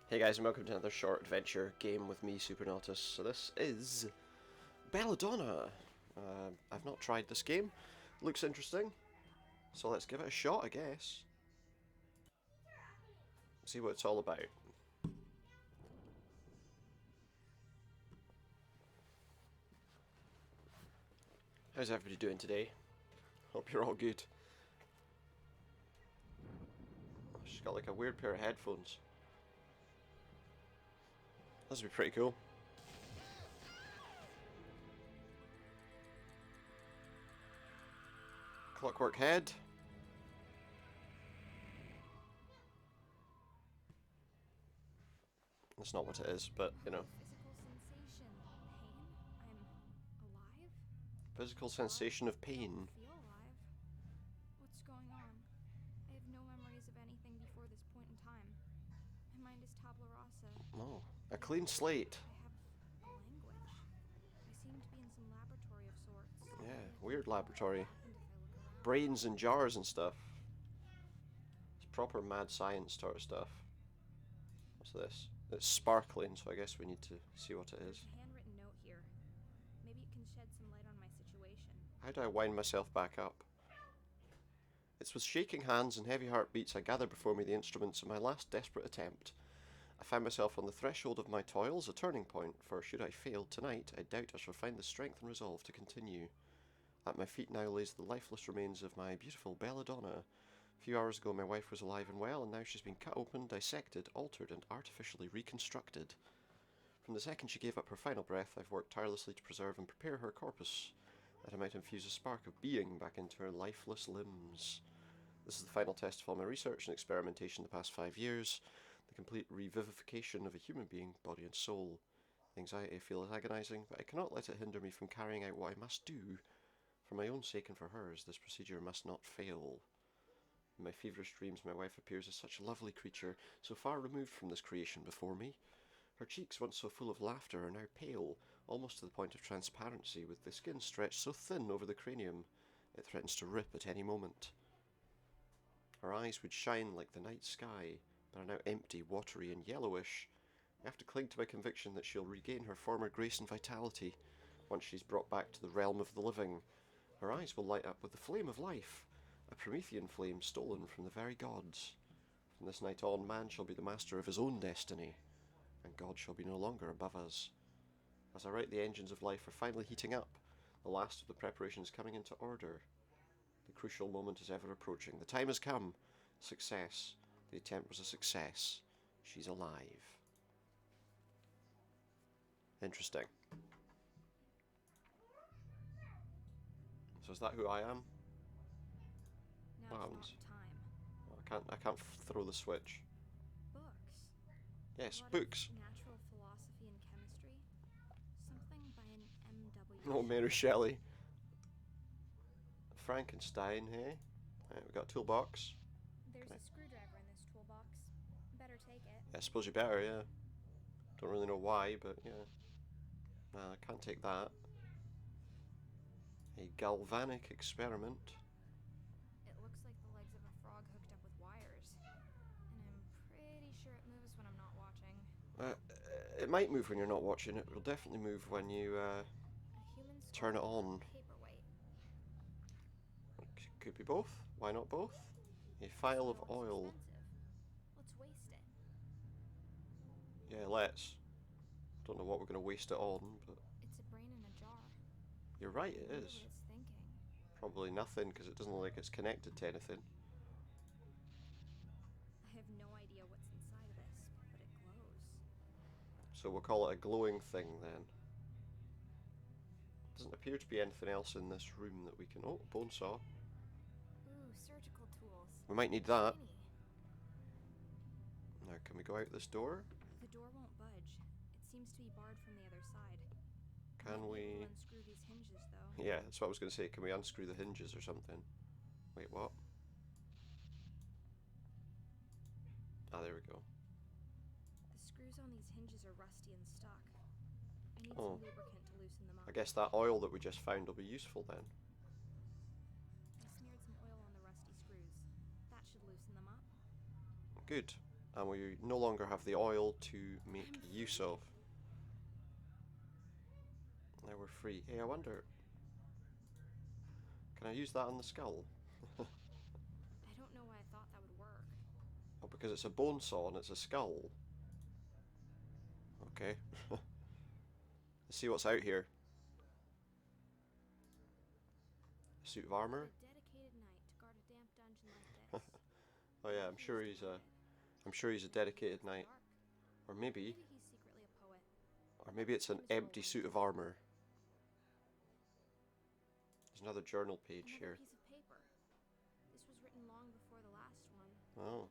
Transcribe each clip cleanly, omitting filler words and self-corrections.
Hey guys, and welcome to another short adventure game with me, Supernautus. So this is Belladonna. I've not tried this game. Looks interesting, so let's give it a shot, I guess. See what it's all about. How's everybody doing today? Hope you're all good. She's got like a weird pair of headphones. This would be pretty cool. Clockwork head. That's not what it is, but you know. Physical sensation, pain. I'm alive. Physical sensation of I pain. don't feel alive. What's going on? I have no memories of anything before this point in time. My mind is tabula rasa. Oh, a clean slate. I have a language. I seem to be in some laboratory of sorts. Yeah, weird laboratory. And if I look around, Brains in jars and stuff. It's proper mad science sort of stuff. What's this? It's sparkling, so I guess we need to see what it there's is. a handwritten note here. Maybe it can shed some light on my situation. How do I wind myself back up? It's with shaking hands and heavy heartbeats I gather before me the instruments of my last desperate attempt. I find myself on the threshold of my toils, a turning point, for should I fail tonight, I doubt I shall find the strength and resolve to continue. At my feet now lays the lifeless remains of my beautiful Belladonna. A few hours ago my wife was alive and well, and now she's been cut open, dissected, altered, and artificially reconstructed. From the second she gave up her final breath, I've worked tirelessly to preserve and prepare her corpus, that I might infuse a spark of being back into her lifeless limbs. This is the final test of all my research and experimentation the past 5 years, the complete revivification of a human being, body and soul. The anxiety I feel is agonizing, but I cannot let it hinder me from carrying out what I must do. For my own sake and for hers, this procedure must not fail. In my feverish dreams, my wife appears as such a lovely creature, so far removed from this creation before me. Her cheeks, once so full of laughter, are now pale, almost to the point of transparency, with the skin stretched so thin over the cranium, it threatens to rip at any moment. Her eyes would shine like the night sky, but are now empty, watery, and yellowish. I have to cling to my conviction that she'll regain her former grace and vitality once she's brought back to the realm of the living. Her eyes will light up with the flame of life, a Promethean flame stolen from the very gods. From this night on, man shall be the master of his own destiny, and God shall be no longer above us. As I write, the engines of life are finally heating up, the last of the preparations coming into order. The crucial moment is ever approaching. The time has come. Success. The attempt was a success. She's alive. Interesting. So is that who I am? Now What is happens? not the time. I can't throw the switch. Books. Yes, A lot books. of natural philosophy and chemistry. Something by an M.W. Oh, Mary Shelley. Frankenstein, hey? Right, we got a toolbox. There's a screwdriver in this toolbox. Better take it. Yeah, I suppose you better, yeah. Don't really know why, but yeah. Nah, I can't take that. A galvanic experiment. It looks like the legs of a frog hooked up with wires. And I'm pretty sure it moves when I'm not watching. It might move when you're not watching. It will definitely move when you A human turn it skull on. paperweight. Could be both. Why not both? A phial of oil. Expensive. Let's waste it. Yeah, let's. Don't know what we're going to waste it on, but It's a brain in a jar. you're right, it I wonder is. what it's thinking. Probably nothing, because it doesn't look like it's connected to anything. I have no idea what's inside of this, but it glows. So we'll call it a glowing thing then. Doesn't appear to be anything else in this room that we can... Oh, bone saw. Ooh, surgical tools. We might need that. Shiny. Now, can we go out this door? The door won't budge. It seems to be barred from the other side. Can Might be able we... to unscrew these hinges, though. Yeah, that's what I was going to say. Can we unscrew the hinges or something? Wait, what? Ah, there we go. The screws on these hinges are rusty and stuck. I need Oh. some lubricant to loosen them up. I guess that oil that we just found will be useful then. I smeared some oil on the rusty screws. That should loosen them up. Good. and we no longer have the oil to make use of. Now we're free. Hey, I wonder, can I use that on the skull? I don't know why I thought that would work. Oh, because it's a bone saw and it's a skull. Okay. Let's see what's out here. A suit of armor. A dedicated knight to guard a damp dungeon like this. Oh yeah, I'm sure he's a dedicated knight. Or maybe Maybe he's secretly a poet. it's an empty suit of armor. There's another journal page Another here. piece of paper. This was written long before the last one. Oh.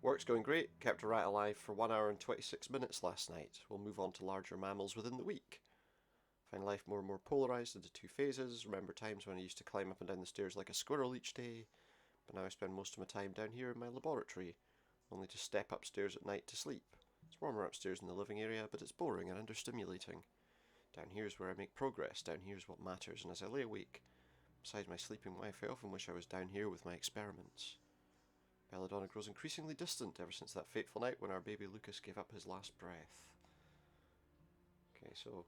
Work's going great. Kept a rat alive for 1 hour and 26 minutes last night. We'll move on to larger mammals within the week. Find life more and more polarised into two phases. Remember times when I used to climb up and down the stairs like a squirrel each day. But now I spend most of my time down here in my laboratory, only to step upstairs at night to sleep. It's warmer upstairs in the living area, but it's boring and understimulating. Down here's where I make progress. Down here's what matters. And as I lay awake, beside my sleeping wife, I often wish I was down here with my experiments. Belladonna grows increasingly distant ever since that fateful night when our baby Lucas gave up his last breath. Okay, so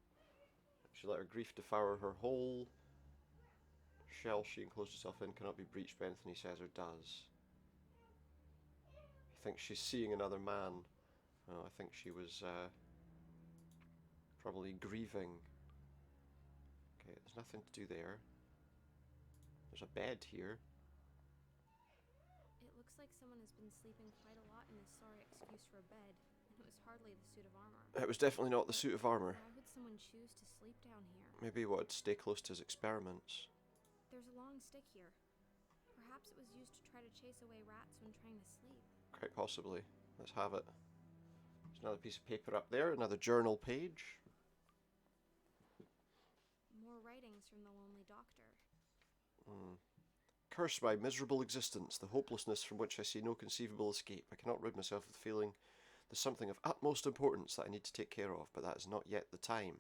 she let her grief devour her whole. Shell she enclosed herself in cannot be breached by anything he says or does. He thinks she's seeing another man. Oh, I think she was probably grieving. Okay, there's nothing to do there. There's a bed here. It looks like someone has been sleeping quite a lot in this sorry excuse for a bed, and it was hardly the suit of armor. It was definitely not the suit of armor. Why would someone choose to sleep down here? Maybe he wanted to stay close to his experiments. There's a long stick here. Perhaps it was used to try to chase away rats when trying to sleep. Quite possibly. Let's have it. There's another piece of paper up there, another journal page. More writings from the lonely doctor. Curse my miserable existence, the hopelessness from which I see no conceivable escape. I cannot rid myself of the feeling there's something of utmost importance that I need to take care of, but that is not yet the time.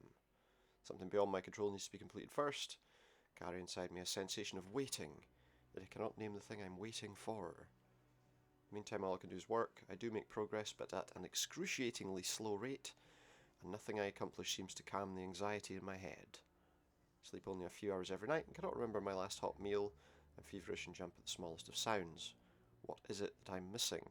Something beyond my control needs to be completed first. Carry inside me a sensation of waiting, that I cannot name the thing I'm waiting for. Meantime, all I can do is work. I do make progress, but at an excruciatingly slow rate, and nothing I accomplish seems to calm the anxiety in my head. Sleep only a few hours every night, and cannot remember my last hot meal. I'm feverish and jump at the smallest of sounds. What is it that I'm missing?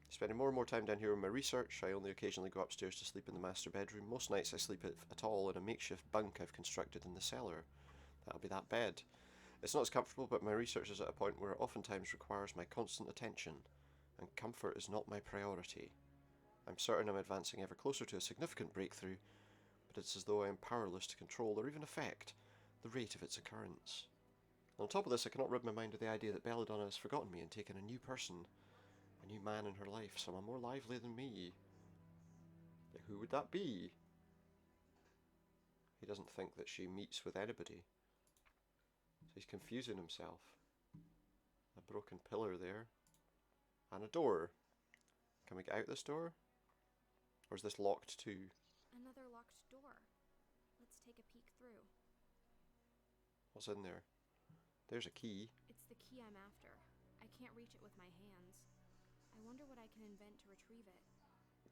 Spending more and more time down here with my research, I only occasionally go upstairs to sleep in the master bedroom. Most nights I sleep at all in a makeshift bunk I've constructed in the cellar. That'll be that bed. It's not as comfortable, but my research is at a point where it oftentimes requires my constant attention, and comfort is not my priority. I'm certain I'm advancing ever closer to a significant breakthrough, but it's as though I am powerless to control or even affect the rate of its occurrence. On top of this, I cannot rid my mind of the idea that Belladonna has forgotten me and taken a new person, a new man in her life, someone more lively than me. Yet who would that be? He doesn't think that she meets with anybody. So he's confusing himself. A broken pillar there. And a door. Can we get out this door? Or is this locked too? Another locked door. Let's take a peek through. What's in there? There's a key. It's the key I'm after. I can't reach it with my hands. I wonder what I can invent to retrieve it.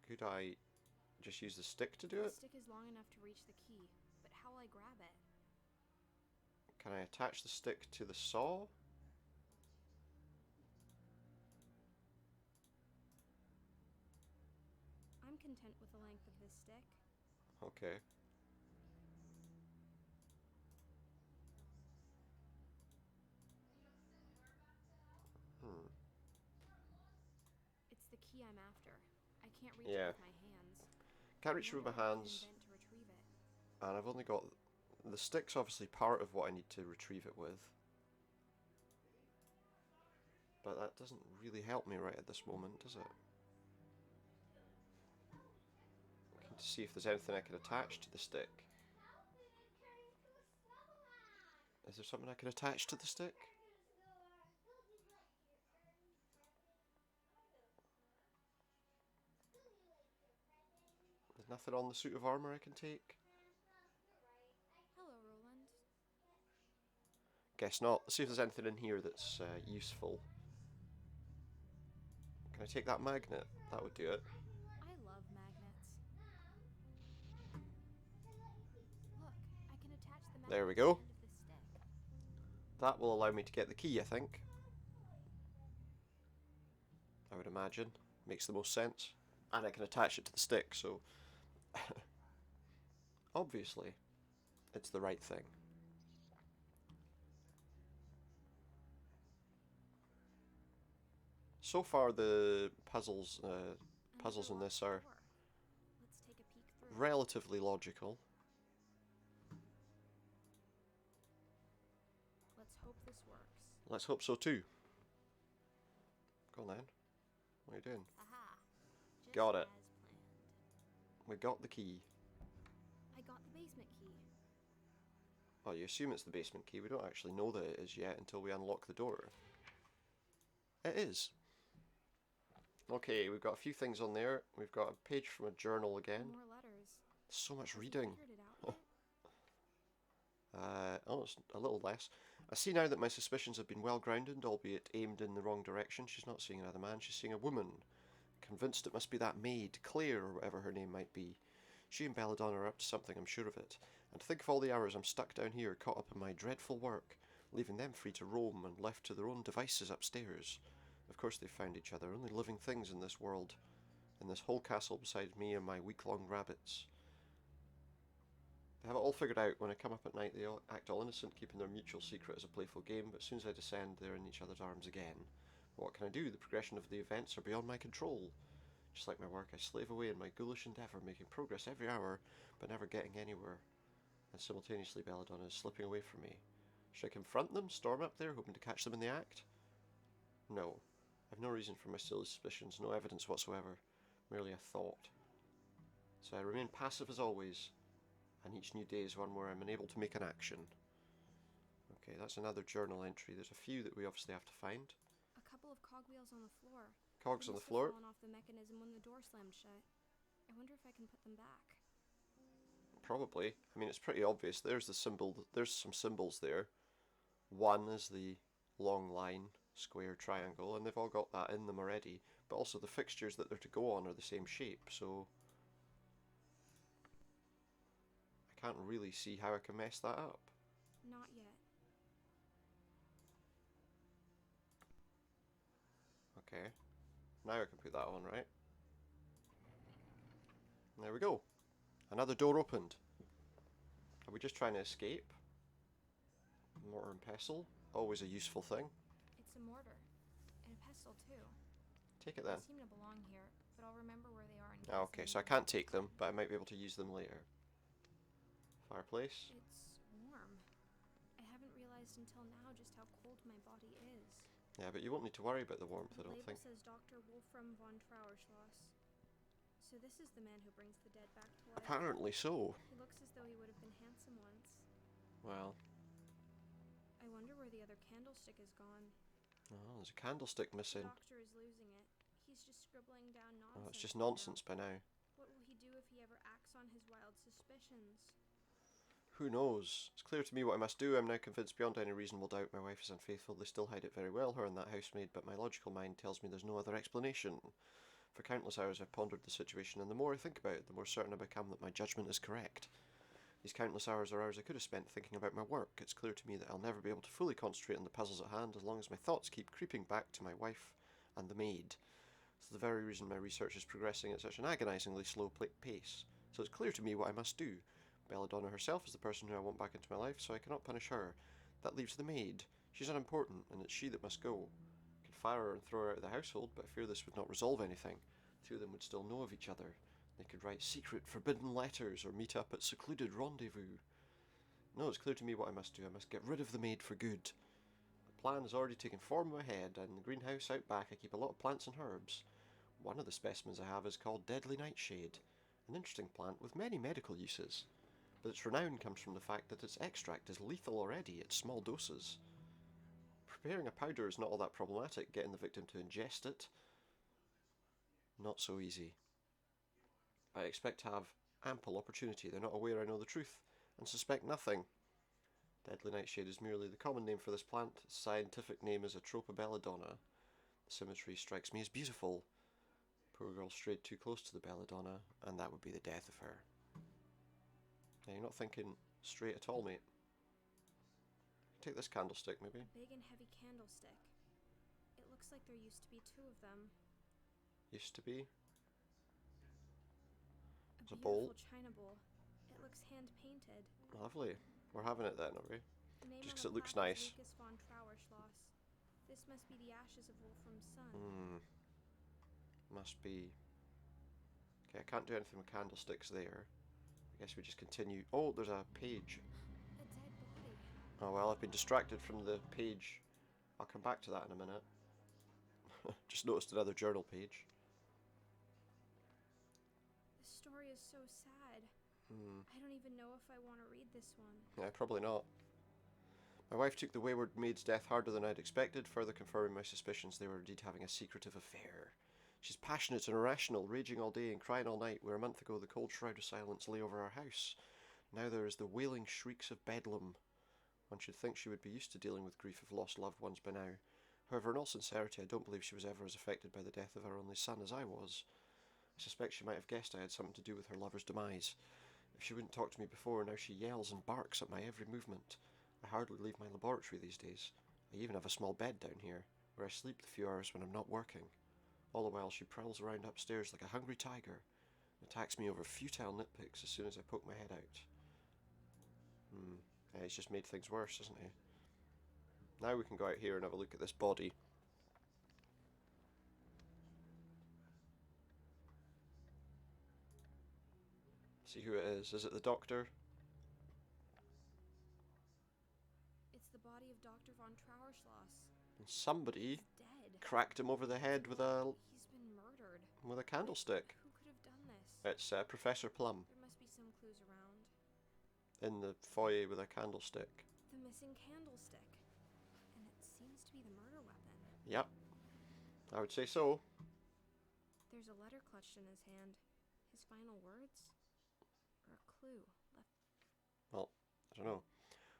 Could I just use the stick to do The it? stick is long enough to reach the key, but how will I grab it? Can I attach the stick to the saw? I'm content with the length of this stick. Okay. It's the key I'm after. I can't reach Yeah. it with my hands. Can't reach it with my hands, Invent to retrieve it. and I've only got... The stick's obviously part of what I need to retrieve it with. But that doesn't really help me right at this moment, does it? Looking to see if there's anything I can attach to the stick. Is there something I can attach to the stick? There's nothing on the suit of armour I can take? Hello, Roland. Guess not. Let's see if there's anything in here that's useful. Can I take that magnet? That would do it. I love magnets. Look, I can attach the magnet There we to the go. end of the stick. That will allow me to get the key, I think. I would imagine. Makes the most sense. And I can attach it to the stick, so... obviously, it's the right thing. So far, the puzzles in this are Let's take a peek through. relatively logical. Let's hope this works. Let's hope so too. Go on then. What are you doing? Aha. Just Got it. as planned. We got the key. I got the basement key. Well, you assume it's the basement key. We don't actually know that it is yet until we unlock the door. It is. Okay, we've got a few things on there. We've got a page from a journal again. More letters. So much Has he reading. figured it out yet? Oh, it's a little less. I see now that my suspicions have been well grounded, albeit aimed in the wrong direction. She's not seeing another man, she's seeing a woman. Convinced it must be that maid, Claire, or whatever her name might be. She and Belladonna are up to something, I'm sure of it. And to think of all the hours I'm stuck down here, caught up in my dreadful work, leaving them free to roam and left to their own devices upstairs. Of course they've found each other, only living things in this world. In this whole castle beside me and my week-long rabbits. They have it all figured out. When I come up at night, they all act all innocent, keeping their mutual secret as a playful game, but as soon as I descend, they're in each other's arms again. What can I do? The progression of the events are beyond my control. Just like my work, I slave away in my ghoulish endeavour, making progress every hour, but never getting anywhere. And simultaneously, Belladonna is slipping away from me. Should I confront them, storm up there, hoping to catch them in the act? No. I've no reason for my silly suspicions, no evidence whatsoever. Merely a thought. So I remain passive as always, and each new day is one where I'm unable to make an action. Okay, that's another journal entry. There's a few that we obviously have to find. A couple of cogwheels on the floor. Cogs They on the must have floor. fallen off the mechanism when the door slammed shut. I wonder if I can put them back. Probably. I mean, it's pretty obvious. There's the symbol. There's some symbols there. One is the long line, square, triangle, and they've all got that in them already. But also the fixtures that they're to go on are the same shape, so I can't really see how I can mess that up. Not yet. Okay. Now I can put that on, right? There we go. Another door opened. Are we just trying to escape? Mortar and pestle. Always a useful thing. It's a mortar. And a pestle, too. Take it then. They seem to belong here, but I'll remember where they are in Ah, case okay, I so I need can't take them, but I might be able to use them later. Fireplace. It's warm. I haven't realized until now just how cold my body is. Yeah, but you won't need to worry about the warmth, I The don't label think. says Dr. Wolfram von Trauerschloss. So this is the man who brings the dead back to life. Apparently so. He looks as though he would have been handsome once. Well, I wonder where the other candlestick is gone. oh, there's a candlestick The missing. doctor is losing it. He's just scribbling down nonsense. Oh, it's just by now. nonsense by now. What will he do if he ever acts on his wild suspicions? Who knows? It's clear to me what I must do. I'm now convinced beyond any reasonable doubt my wife is unfaithful. They still hide it very well, her and that housemaid, but my logical mind tells me there's no other explanation. For countless hours I've pondered the situation, and the more I think about it, the more certain I become that my judgment is correct. These countless hours are hours I could have spent thinking about my work. It's clear to me that I'll never be able to fully concentrate on the puzzles at hand as long as my thoughts keep creeping back to my wife and the maid. It's the very reason my research is progressing at such an agonisingly slow pace. So it's clear to me what I must do. Belladonna herself is the person who I want back into my life, so I cannot punish her. That leaves the maid. She's unimportant, and it's she that must go. I could fire her and throw her out of the household, but I fear this would not resolve anything. The two of them would still know of each other. They could write secret, forbidden letters, or meet up at secluded rendezvous. No, it's clear to me what I must do. I must get rid of the maid for good. The plan has already taken form in my head, and in the greenhouse out back I keep a lot of plants and herbs. One of the specimens I have is called Deadly Nightshade, an interesting plant with many medical uses. But its renown comes from the fact that its extract is lethal already at small doses. Preparing a powder is not all that problematic, getting the victim to ingest it, not so easy. I expect to have ample opportunity. They're not aware I know the truth, and suspect nothing. Deadly Nightshade is merely the common name for this plant. Its scientific name is Atropa belladonna. The symmetry strikes me as beautiful. Poor girl strayed too close to the Belladonna, and that would be the death of her. Now, you're not thinking straight at all, mate. Take this candlestick, maybe. A big and heavy candlestick. It looks like there used to be two of them. Used to be. A It's a bowl. beautiful china bowl. It looks hand-painted. Lovely. We're having it then, are we? The name Just on 'cause the it looks plaque nice. is Lucas von Trauerschloss. This must be the ashes of Wolfram's son. Must be. Okay, I can't do anything with candlesticks there. I guess we just continue. Oh, there's a page. A dead body. Oh well, I've been distracted from the page. I'll come back to that in a minute. Just noticed another journal page. The story is so sad. I don't even know if I want to read this one. Yeah, probably not. My wife took the wayward maid's death harder than I'd expected, further confirming my suspicions they were indeed having a secretive affair. She's passionate and irrational, raging all day and crying all night, where a month ago the cold shroud of silence lay over our house. Now there is the wailing shrieks of bedlam. One should think she would be used to dealing with grief of lost loved ones by now. However, in all sincerity, I don't believe she was ever as affected by the death of her only son as I was. I suspect she might have guessed I had something to do with her lover's demise. If she wouldn't talk to me before, now she yells and barks at my every movement. I hardly leave my laboratory these days. I even have a small bed down here, where I sleep the few hours when I'm not working. All the while she prowls around upstairs like a hungry tiger, and attacks me over futile nitpicks as soon as I poke my head out. Yeah, he's just made things worse, hasn't he? Now we can go out here and have a look at this body. See who it is. Is it the doctor? It's the body of Dr. von Trauerschloss. And somebody He's dead. cracked him over the head with a He's been murdered. candlestick. Who could have done this? It's Professor Plum There must be some clues around. in the foyer with a candlestick. The missing candlestick. And it seems to be the murder weapon. Yep, I would say so. There's a letter clutched in his hand. His final words? Or a clue left. Well, I don't know.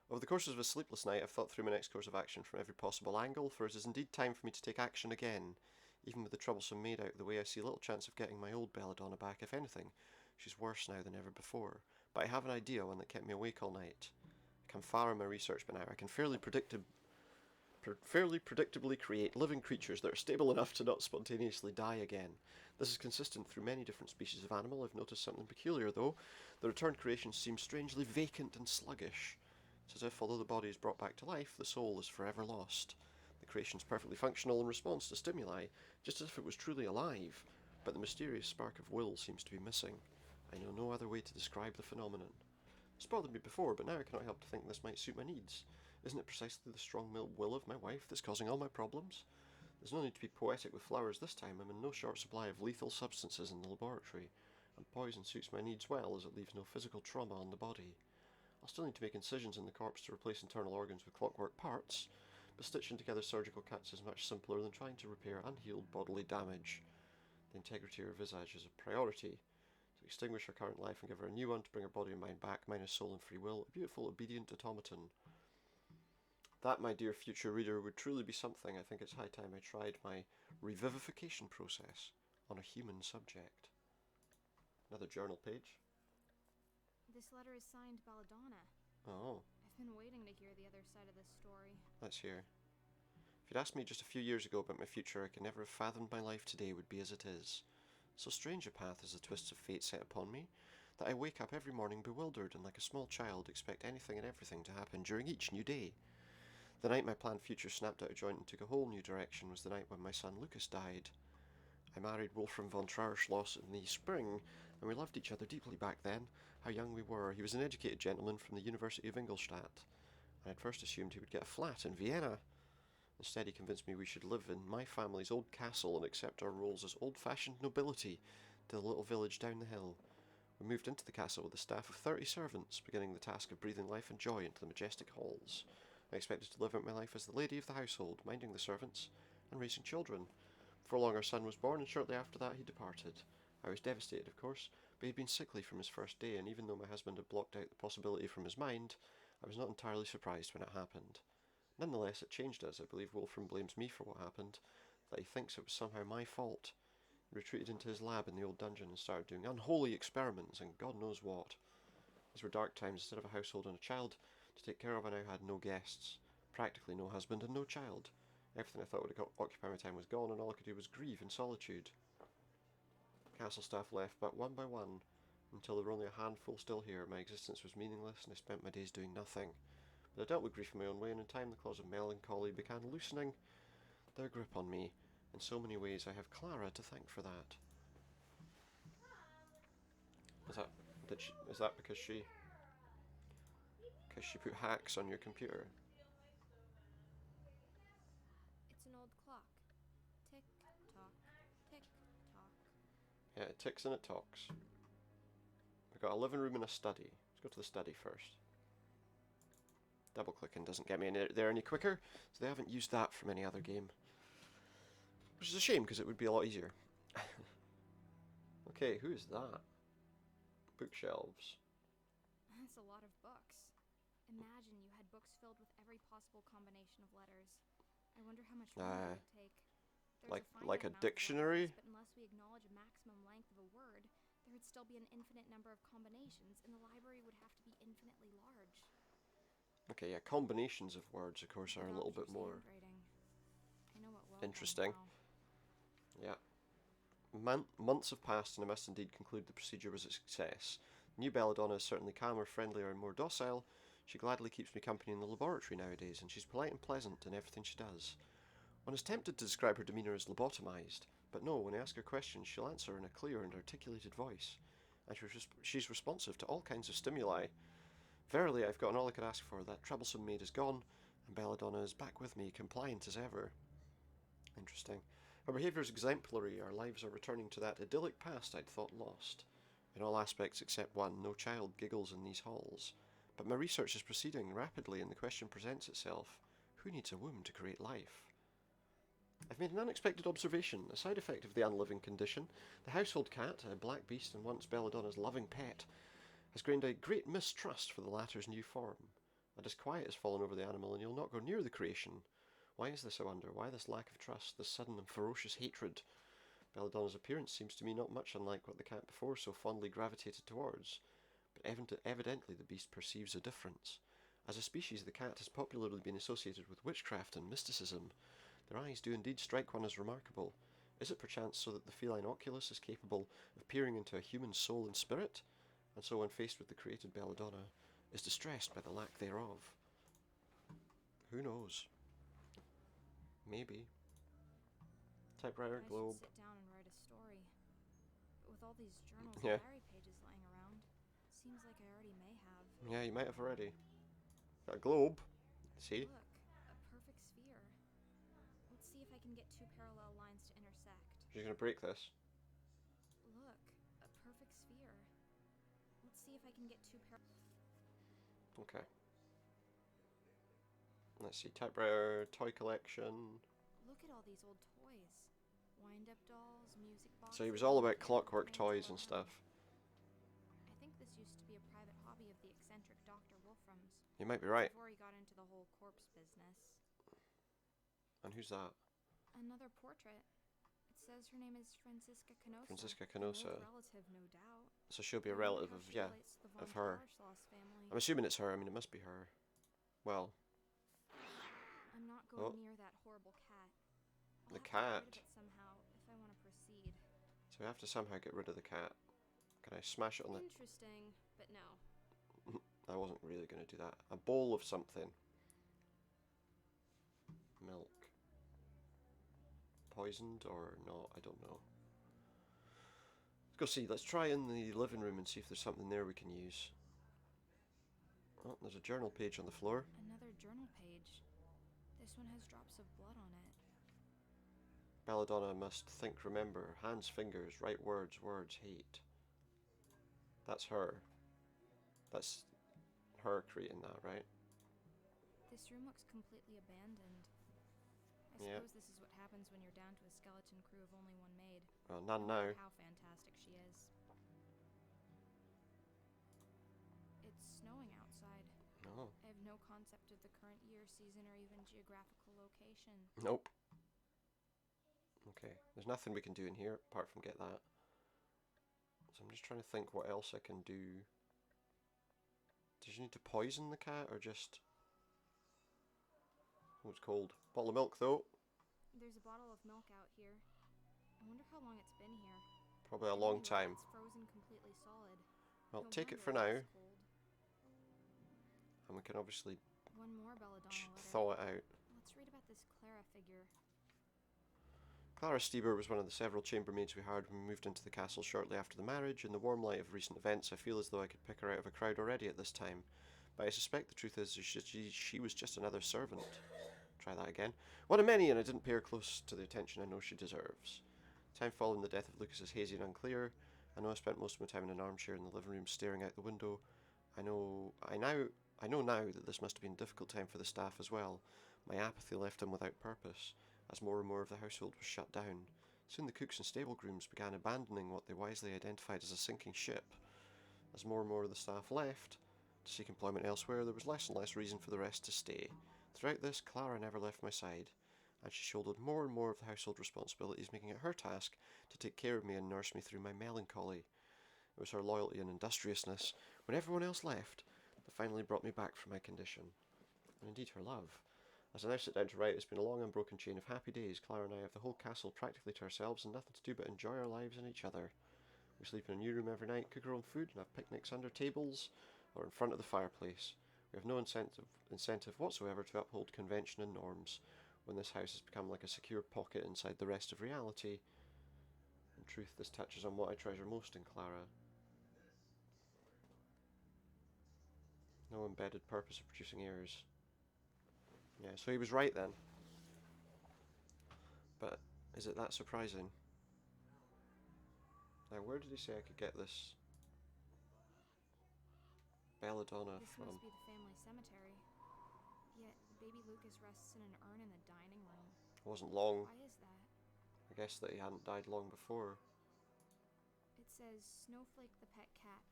Over the course of a sleepless night, I've thought through my next course of action from every possible angle, for it is indeed time for me to take action again. Even with the troublesome maid out of the way, I see little chance of getting my old Belladonna back. If anything, she's worse now than ever before. But I have an idea, one that kept me awake all night. I come far in my research by now. I can fairly predictably create living creatures that are stable enough to not spontaneously die again. This is consistent through many different species of animal. I've noticed something peculiar, though. The returned creations seem strangely vacant and sluggish. It's as if, although the body is brought back to life, the soul is forever lost. The creation is perfectly functional in response to stimuli, just as if it was truly alive, but the mysterious spark of will seems to be missing. I know no other way to describe the phenomenon. It's bothered me before, but now I cannot help to think this might suit my needs. Isn't it precisely the strong-willed will of my wife that's causing all my problems? There's no need to be poetic with flowers this time. I'm in no short supply of lethal substances in the laboratory, and poison suits my needs well, as it leaves no physical trauma on the body. I'll still need to make incisions in the corpse to replace internal organs with clockwork parts, but stitching together surgical cuts is much simpler than trying to repair unhealed bodily damage. The integrity of her visage is a priority. To extinguish her current life and give her a new one to bring her body and mind back, minus soul and free will, a beautiful, obedient automaton. That, my dear future reader, would truly be something. I think it's high time I tried my revivification process on a human subject. Another journal page. This letter is signed Belladonna. Oh, I've been waiting to hear the other side of this story. let's hear. If you'd asked me just a few years ago about my future, I could never have fathomed my life today would be as it is. So strange a path as the twists of fate set upon me, that I wake up every morning bewildered and like a small child expect anything and everything to happen during each new day. The night my planned future snapped out of joint and took a whole new direction was the night when my son Lucas died. I married Wolfram von Trauerschloss in the spring, and we loved each other deeply back then. How young we were. He was an educated gentleman from the University of Ingolstadt. I had first assumed he would get a flat in Vienna. Instead, he convinced me we should live in my family's old castle and accept our roles as old-fashioned nobility to the little village down the hill. We moved into the castle with a staff of 30 servants, beginning the task of breathing life and joy into the majestic halls. I expected to live out my life as the lady of the household, minding the servants and raising children. Before long our son was born, and shortly after that he departed. I was devastated, of course, but he had been sickly from his first day, and even though my husband had blocked out the possibility from his mind, I was not entirely surprised when it happened. Nonetheless, it changed us. I believe Wolfram blames me for what happened. that he thinks it was somehow my fault. He retreated into his lab in the old dungeon and started doing unholy experiments and God knows what. These were dark times. Instead of a household and a child to take care of, I now had no guests, practically no husband and no child. Everything I thought would occupy my time was gone, and all I could do was grieve in solitude. Castle staff left, but one by one, until there were only a handful still here. My existence was meaningless, and I spent my days doing nothing. But I dealt with grief in my own way, and in time the claws of melancholy began loosening their grip on me. In so many ways, I have Clara to thank for that. Is that because she put hacks on your computer? It's an old clock. Tick tock, tick tock. Yeah, it ticks and it talks. We've got a living room and a study. Let's go to the study first. Double clicking doesn't get me in there any quicker, so they haven't used that from any other game. Which is a shame, because it would be a lot easier. Okay, who is that? Bookshelves. That's a lot of books. Imagine you had books filled with every possible combination of letters. I wonder how much room that would take. Like a dictionary? But unless we acknowledge a maximum length of a word, there would still be an infinite number of combinations, and the library would have to be infinitely large. Okay, yeah, combinations of words, of course, are a little bit more I know it well interesting. now. Yeah. Months have passed, and I must indeed conclude the procedure was a success. New Belladonna is certainly calmer, friendlier, and more docile. She gladly keeps me company in the laboratory nowadays, and she's polite and pleasant in everything she does. One is tempted to describe her demeanour as lobotomized, but no, when I ask her questions, she'll answer in a clear and articulated voice, and she's responsive to all kinds of stimuli. Verily, I've gotten all I could ask for. That troublesome maid is gone, and Belladonna is back with me, compliant as ever. Interesting. Our behaviour is exemplary. Our lives are returning to that idyllic past I'd thought lost. In all aspects except one, no child giggles in these halls. But my research is proceeding rapidly, and the question presents itself: who needs a womb to create life? I've made an unexpected observation, a side effect of the unliving condition. The household cat, a black beast and once Belladonna's loving pet, has gained a great mistrust for the latter's new form. A disquiet has fallen over the animal, and you'll not go near the creation. Why is this, I wonder? Why this lack of trust, this sudden and ferocious hatred? Belladonna's appearance seems to me not much unlike what the cat before so fondly gravitated towards, but evidently the beast perceives a difference. As a species, the cat has popularly been associated with witchcraft and mysticism. Their eyes do indeed strike one as remarkable. Is it perchance so that the feline oculus is capable of peering into a human soul and spirit, and so when faced with the created Belladonna, is distressed by the lack thereof? Who knows? Maybe. Typewriter, I globe. should sit down and write a story. But with all these journals Yeah. and diary pages lying around, seems like I already may have. Yeah, you might have already. Got a globe. See? Look, a perfect sphere. Let's see if I can get two parallel lines to intersect. She's gonna break this. Look, a perfect sphere. Let's see if I can get two Okay. Let's see. Typewriter, toy collection. Look at all these old toys. Wind-up dolls, music boxes. So he was all about clockwork toys and stuff. I think this used to be a private hobby of the eccentric Dr. Wolfram's. You might be right. Before he got into the whole corpse business. And who's that? Another portrait. It says her name is Franziska Canosa. Franziska An old Canosa. relative, no doubt. So she'll be a I wonder relative how of, she yeah, relates to the of von her. Tarschloss family. I'm assuming it's her. I mean, it must be her. Well, I'm not going near that horrible cat. I'll the have to get rid cat. of it somehow if I want to proceed. So we have to somehow get rid of the cat. Can I smash it on the... Interesting, but no. I wasn't really going to do that. A bowl of something. Milk. Poisoned or not, I don't know. Let's go see. Let's try in the living room and see if there's something there we can use. Oh, there's a journal page on the floor. Another journal page. This one has drops of blood on it. Belladonna must think, remember. Hands, fingers, write words, words, hate. That's her. That's her creating that, right? This room looks completely abandoned. I Yeah. suppose this is what happens when you're down to a skeleton crew of only one maid. Well, No none matter now. how fantastic she is. It's snowing outside. No. I have no concept of the current year, season, or even geographical location. Nope. Okay, there's nothing we can do in here apart from get that. So I'm just trying to think what else I can do. Does you need to poison the cat or just... Oh, it's cold. Bottle of milk though. There's a bottle of milk out here. I wonder how long it's been here. Probably a long time. It's frozen completely solid. Well, No take it wonder for it now. gets cold. And we can obviously One more Belladonna letter. thaw it out. Let's read about this Clara figure. Clara Stieber was one of the several chambermaids we hired when we moved into the castle shortly after the marriage. In the warm light of recent events, I feel as though I could pick her out of a crowd already at this time. But I suspect the truth is she was just another servant. Try that again. One of many, and I didn't pay her close to the attention I know she deserves. Time following the death of Lucas is hazy and unclear. I know I spent most of my time in an armchair in the living room staring out the window. I know now that this must have been a difficult time for the staff as well. My apathy left them without purpose, as more and more of the household was shut down. Soon the cooks and stable grooms began abandoning what they wisely identified as a sinking ship. As more and more of the staff left to seek employment elsewhere, there was less and less reason for the rest to stay. Throughout this, Clara never left my side, and she shouldered more and more of the household responsibilities, making it her task to take care of me and nurse me through my melancholy. It was her loyalty and industriousness, when everyone else left, that finally brought me back from my condition. And indeed her love. As I now sit down to write, it's been a long unbroken chain of happy days. Clara and I have the whole castle practically to ourselves and nothing to do but enjoy our lives and each other. We sleep in a new room every night, cook our own food, and have picnics under tables or in front of the fireplace. We have no incentive whatsoever to uphold convention and norms, when this house has become like a secure pocket inside the rest of reality. In truth, this touches on what I treasure most in Clara. No embedded purpose of producing heirs. Yeah, so he was right then. But is it that surprising? Now, where did he say I could get this Belladonna This from? must be the family cemetery. Yet, baby Lucas rests in an urn in the dining room. It wasn't long. Why is that? I guess that he hadn't died long before. It says Snowflake the pet cat.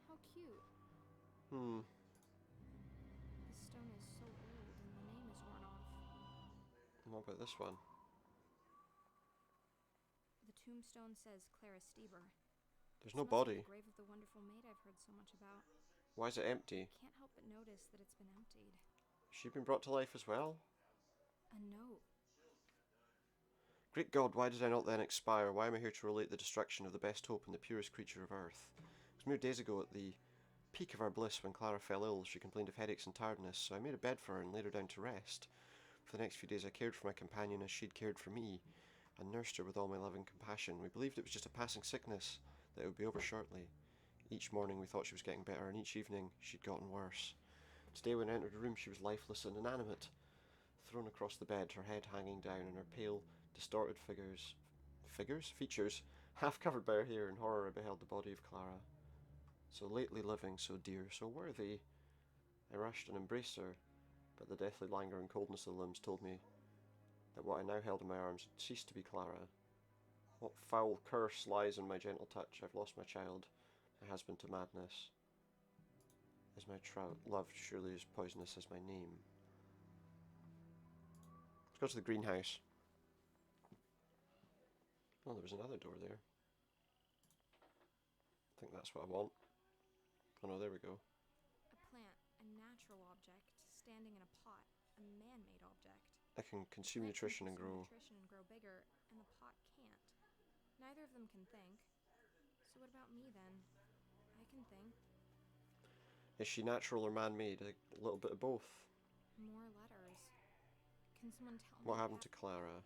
How cute. The stone is so old and the name is worn off. And what about this one? The tombstone says Clara Stieber. There's no This must be body. the grave of the wonderful maid I've heard so much about. Why is it empty? Can't help but notice that it's been emptied. Has she been brought to life as well? A note. Great God, why did I not then expire? Why am I here to relate the destruction of the best hope and the purest creature of earth? It was mere days ago, at the peak of our bliss, when Clara fell ill. She complained of headaches and tiredness, so I made a bed for her and laid her down to rest. For the next few days I cared for my companion as she'd cared for me, and nursed her with all my loving compassion. We believed it was just a passing sickness, that it would be over shortly. Each morning we thought she was getting better, and each evening she'd gotten worse. Today when I entered the room she was lifeless and inanimate, thrown across the bed, her head hanging down, and her pale, distorted features, half covered by her hair. In horror I beheld the body of Clara. So lately living, so dear, so worthy. I rushed and embraced her, but the deathly languor and coldness of the limbs told me that what I now held in my arms had ceased to be Clara. What foul curse lies in my gentle touch? I've lost my child, my husband to madness. As my love surely as poisonous as my name. Let's go to the greenhouse. Oh, there was another door there. I think that's what I want. Oh no, there we go. A plant, a natural object, standing in a pot, a man-made object. I can consume nutrition and grow. Nutrition and grow bigger, and the pot can't. Neither of them can think. So what about me then? I can think. Is she natural or man-made? A little bit of both. More letters. Can someone tell me What happened to Clara?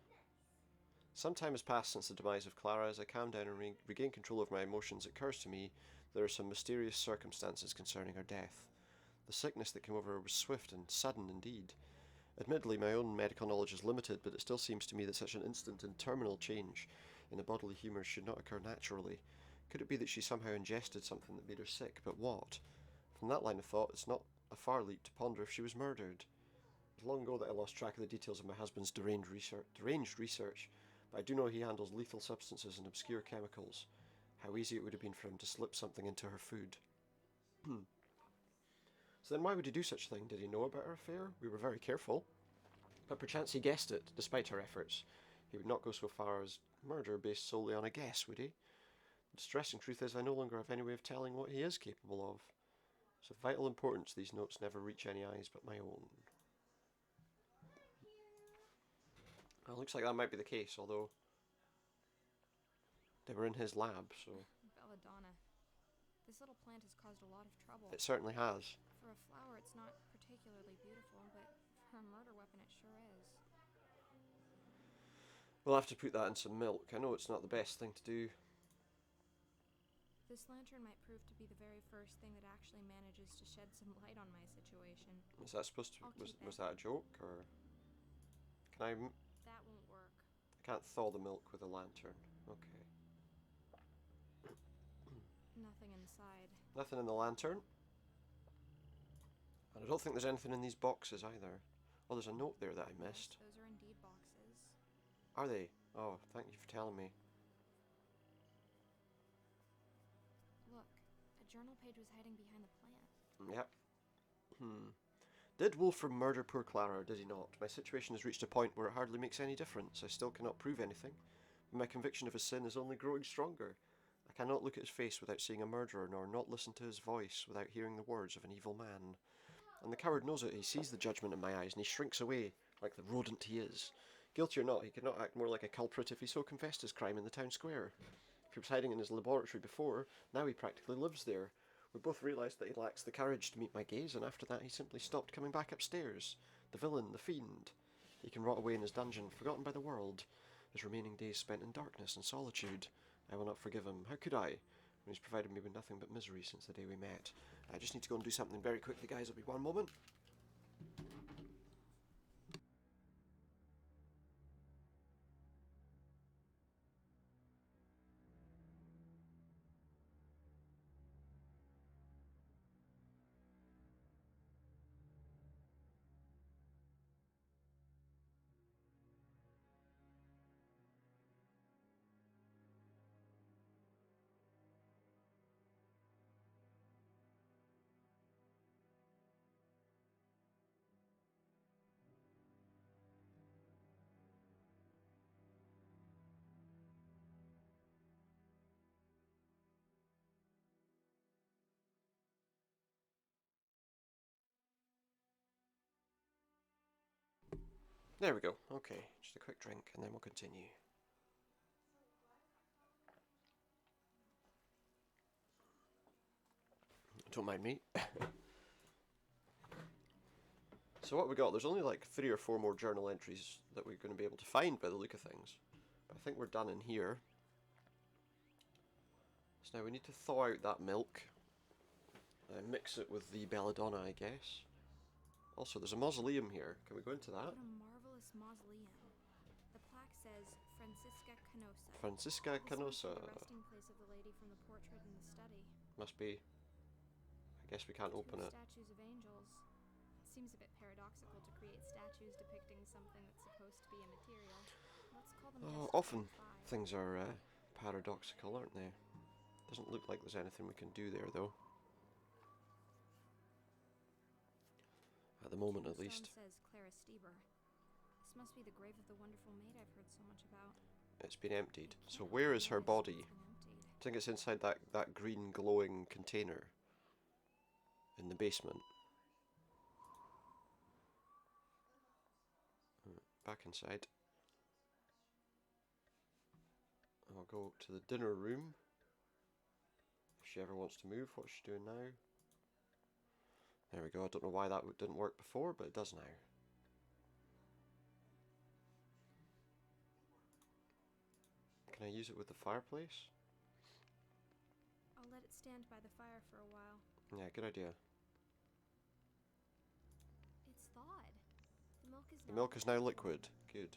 Some time has passed since the demise of Clara. As I calm down and regain control of my emotions, it occurs to me there are some mysterious circumstances concerning her death. The sickness that came over her was swift and sudden indeed. Admittedly, my own medical knowledge is limited, but it still seems to me that such an instant and terminal change in the bodily humours should not occur naturally. Could it be that she somehow ingested something that made her sick? But what? From that line of thought, it's not a far leap to ponder if she was murdered. It was long ago that I lost track of the details of my husband's deranged research, but I do know he handles lethal substances and obscure chemicals. How easy it would have been for him to slip something into her food. So then why would he do such a thing? Did he know about our affair? We were very careful. But perchance he guessed it, despite her efforts. He would not go so far as murder based solely on a guess, would he? The distressing truth is I no longer have any way of telling what he is capable of. It's of vital importance these notes never reach any eyes but my own. Well, it looks like that might be the case, although they were in his lab, so... Belladonna. This little plant has caused a lot of trouble. It certainly has. For a flower, it's not particularly beautiful, but for a murder weapon, it sure is. We'll have to put that in some milk. I know it's not the best thing to do. This lantern might prove to be the very first thing that actually manages to shed some light on my situation. Is that supposed to... Was that a joke, or... Can I... That won't work. I can't thaw the milk with a lantern. Okay. Nothing inside. Nothing in the lantern. And I don't think there's anything in these boxes either. Oh, there's a note there that I missed. Yes, those are indeed boxes. Are they? Oh, thank you for telling me. Look, a journal page was hiding behind the plant. Yep. Did Wolfram murder poor Clara, or did he not? My situation has reached a point where it hardly makes any difference. I still cannot prove anything, but my conviction of his sin is only growing stronger. I cannot look at his face without seeing a murderer, nor not listen to his voice without hearing the words of an evil man. And the coward knows it. He sees the judgment in my eyes, and he shrinks away, like the rodent he is. Guilty or not, he could not act more like a culprit if he so confessed his crime in the town square. If he was hiding in his laboratory before, now he practically lives there. We both realised that he lacks the courage to meet my gaze, and after that he simply stopped coming back upstairs. The villain, the fiend. He can rot away in his dungeon, forgotten by the world. His remaining days spent in darkness and solitude. I will not forgive him. How could I, when he's provided me with nothing but misery since the day we met? I just need to go and do something very quickly, guys. It'll be one moment. There we go. Okay, just a quick drink and then we'll continue. Don't mind me. So what we got, there's only like 3 or 4 more journal entries that we're going to be able to find by the look of things. But I think we're done in here. So now we need to thaw out that milk. Mix it with the Belladonna, I guess. Also, there's a mausoleum here. Can we go into that? What a marvelous mausoleum. The plaque says Francisca Canosa. Francisca Canosa. This must be the resting place of the lady from the portrait in the study. Must be. I guess we can't open it. Statues of angels. It seems a bit paradoxical to create statues depicting something that's supposed to be immaterial. Let's call them Often things are paradoxical, aren't they? Doesn't look like there's anything we can do there, though. At the moment, at least. Says Clara Stieber. This must be the grave of the wonderful maid I've heard so much about. It's been emptied. So where is her body? I think it's inside that green glowing container in the basement. Back inside. I'll go to the dinner room. If she ever wants to move, what's she doing now? There we go. I don't know why that didn't work before, but it does now. Can I use it with the fireplace? I'll let it stand by the fire for a while. Yeah, good idea. It's thawed. The milk is now liquid. Good.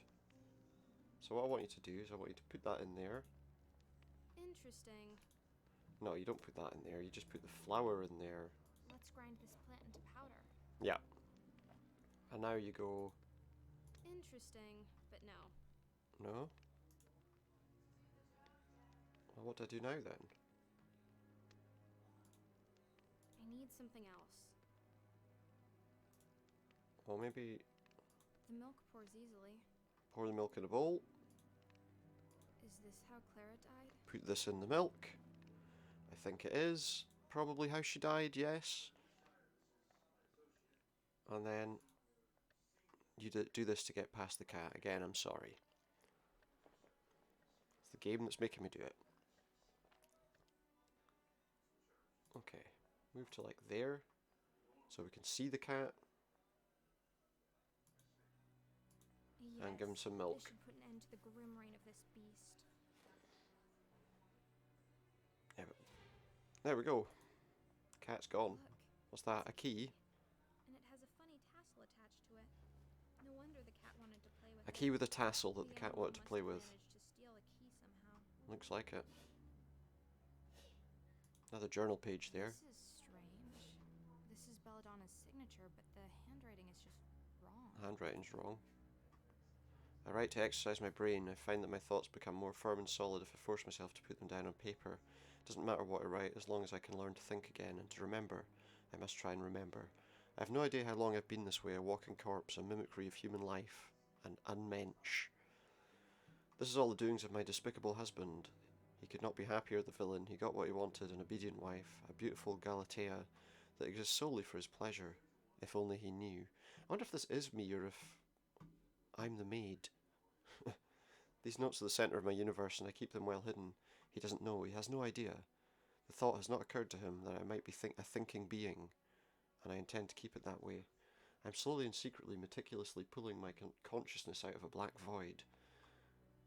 So what I want you to do is I want you to put that in there. Interesting. No, you don't put that in there. You just put the flour in there. Let's grind this plant into powder. Yeah. And now you go... Interesting, but no. No? Well, what do I do now then? I need something else. Well, maybe... The milk pours easily. Pour the milk in a bowl. Is this how Clara died? Put this in the milk. I think it is probably how she died, yes. And then you do this to get past the cat. Again, I'm sorry. It's the game that's making me do it. Okay, move to like there, so we can see the cat. Yes, and give him some milk. This should put an end to the grim reign of this beast. Yeah, there we go. Cat's gone. Look, What's that? A key? and it has a funny tassel attached to it. No wonder the cat wanted to play with A it. key with a tassel that the cat animal wanted to play must have with. managed to steal a key somehow. Looks like it. Another journal page there. This is strange. This is Belladonna's signature, but the handwriting is just wrong. Handwriting's wrong. I write to exercise my brain. I find that my thoughts become more firm and solid if I force myself to put them down on paper. It doesn't matter what I write, as long as I can learn to think again and to remember. I must try and remember. I have no idea how long I've been this way, a walking corpse, a mimicry of human life, an unmensch. This is all the doings of my despicable husband. He could not be happier, the villain. He got what he wanted, an obedient wife, a beautiful Galatea that exists solely for his pleasure. If only he knew. I wonder if this is me, or if I'm the maid. These notes are the centre of my universe, and I keep them well hidden. He doesn't know. He has no idea. The thought has not occurred to him that I might be a thinking being, and I intend to keep it that way. I'm slowly and secretly, meticulously pulling my consciousness out of a black void.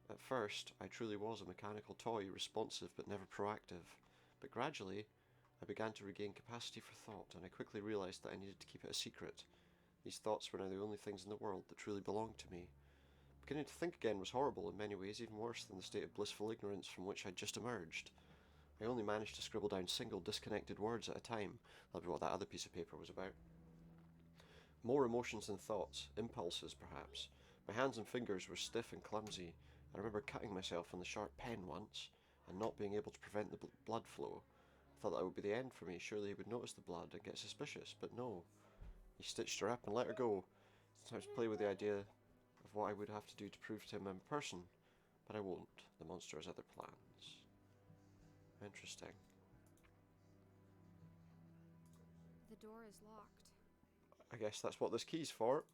At first, I truly was a mechanical toy, responsive but never proactive. But gradually, I began to regain capacity for thought, and I quickly realised that I needed to keep it a secret. These thoughts were now the only things in the world that truly belonged to me. Beginning to think again was horrible in many ways, even worse than the state of blissful ignorance from which I'd just emerged. I only managed to scribble down single, disconnected words at a time. That'll be what that other piece of paper was about. More emotions than thoughts, impulses perhaps. My hands and fingers were stiff and clumsy. I remember cutting myself on the sharp pen once, and not being able to prevent the blood flow. I thought that would be the end for me. Surely he would notice the blood and get suspicious, but no. He stitched her up and let her go. Sometimes play with the idea of what I would have to do to prove to him I'm a person, but I won't. The monster has other plans. Interesting. The door is locked. I guess that's what this key's for.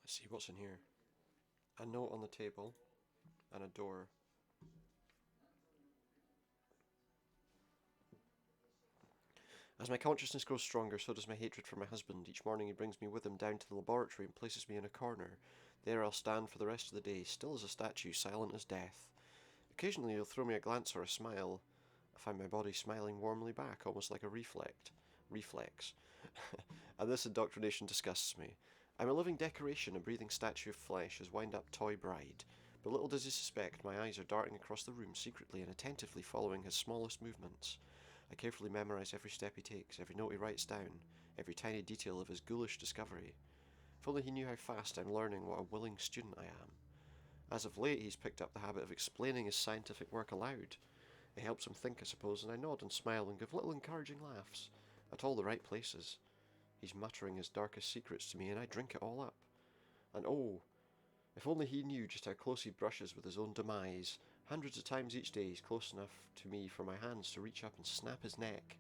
Let's see what's in here. A note on the table and a door. As my consciousness grows stronger, so does my hatred for my husband. Each morning he brings me with him down to the laboratory and places me in a corner. There I'll stand for the rest of the day, still as a statue, silent as death. Occasionally he'll throw me a glance or a smile. I find my body smiling warmly back, almost like a reflex. And this indoctrination disgusts me. I'm a living decoration, a breathing statue of flesh, his wind-up toy bride. But little does he suspect, my eyes are darting across the room secretly and attentively following his smallest movements. I carefully memorize every step he takes, every note he writes down, every tiny detail of his ghoulish discovery. If only he knew how fast I'm learning, what a willing student I am. As of late, he's picked up the habit of explaining his scientific work aloud. It helps him think, I suppose, and I nod and smile and give little encouraging laughs, at all the right places. He's muttering his darkest secrets to me, and I drink it all up. And oh, if only he knew just how close he brushes with his own demise. Hundreds of times each day he's close enough to me for my hands to reach up and snap his neck.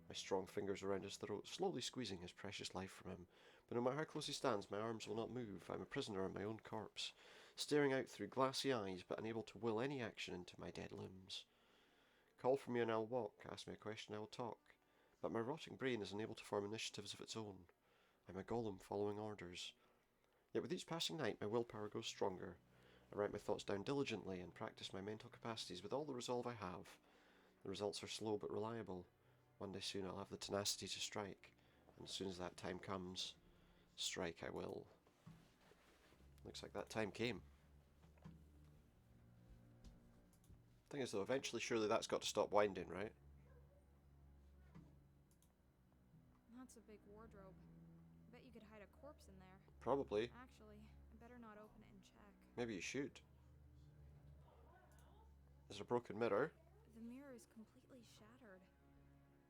My strong fingers around his throat, slowly squeezing his precious life from him. But no matter how close he stands, my arms will not move. I'm a prisoner in my own corpse, staring out through glassy eyes, but unable to will any action into my dead limbs. Call for me and I'll walk, ask me a question I will talk. But my rotting brain is unable to form initiatives of its own. I'm a golem following orders. Yet with each passing night my willpower grows stronger. I write my thoughts down diligently and practice my mental capacities with all the resolve I have. The results are slow but reliable. One day soon I'll have the tenacity to strike, and as soon as that time comes, strike I will. Looks like that time came. Thing is though, eventually surely that's got to stop winding, right? That's a big wardrobe. I bet you could hide a corpse in there. Probably. Actually, I better not open it and check. Maybe you should. There's a broken mirror. The mirror is completely shattered.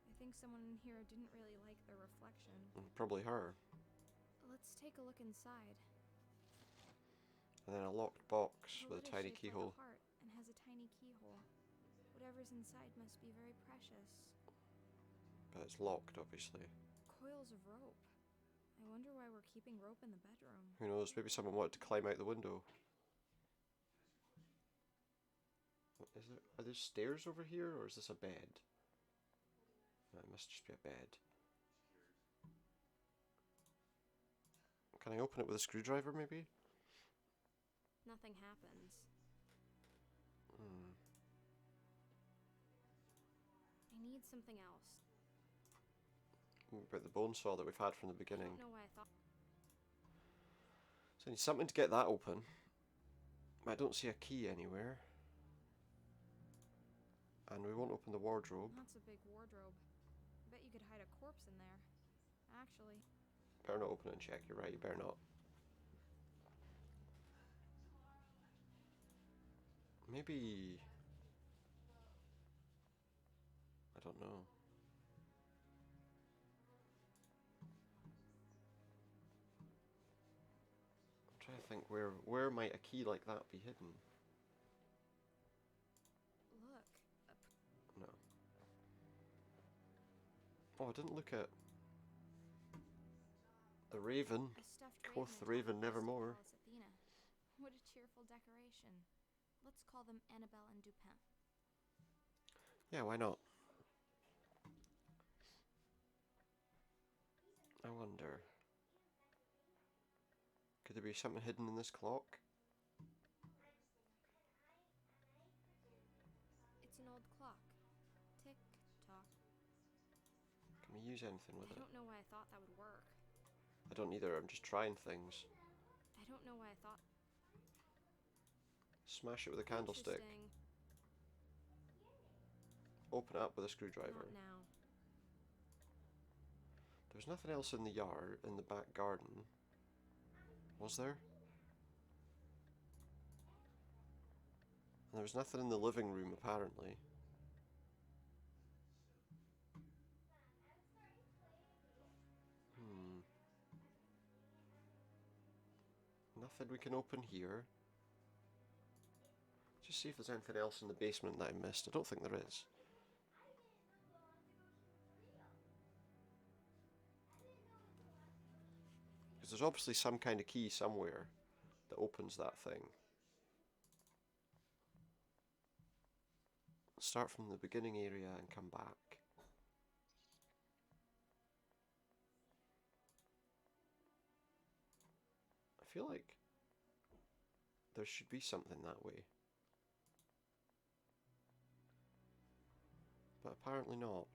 I think someone in here didn't really like their reflection. Probably her. Let's take a look inside. And then a locked box The with lid a is tiny shaped keyhole. like a heart and has a tiny keyhole. Whatever's inside must be very precious. But it's locked, obviously. Coils of rope. I wonder why we're keeping rope in the bedroom. Who knows, maybe someone wanted to climb out the window. Are there stairs over here, or is this a bed? No, it must just be a bed. Can I open it with a screwdriver, maybe? Nothing happens. I need something else. About the bone saw that we've had from the I beginning. don't know why I thought. So I need something to get that open. I don't see a key anywhere. And we won't open the wardrobe. That's a big wardrobe. I bet you could hide a corpse in there. Actually. Better not open it and check. You're right, you better not. Maybe... I don't know. I'm trying to think where might a key like that be hidden? Look. No. Oh, I didn't look at the raven. A stuffed Quoth the raven raven nevermore. Athena. What a cheerful decoration. Let's call them Annabelle and Dupin. Yeah, why not? I wonder. Could there be something hidden in this clock? It's an old clock. Tick tock. Can we use anything with I it? don't know why I thought that would work. I don't either, I'm just trying things. I don't know why I thought. Smash it with a candlestick. Interesting. Open it up with a screwdriver. Not now. There's nothing else in the yard, in the back garden. Was there? And there was nothing in the living room, apparently. Nothing we can open here. Just see if there's anything else in the basement that I missed. I don't think there is. Because there's obviously some kind of key somewhere that opens that thing. Start from the beginning area and come back. I feel like there should be something that way. But apparently not.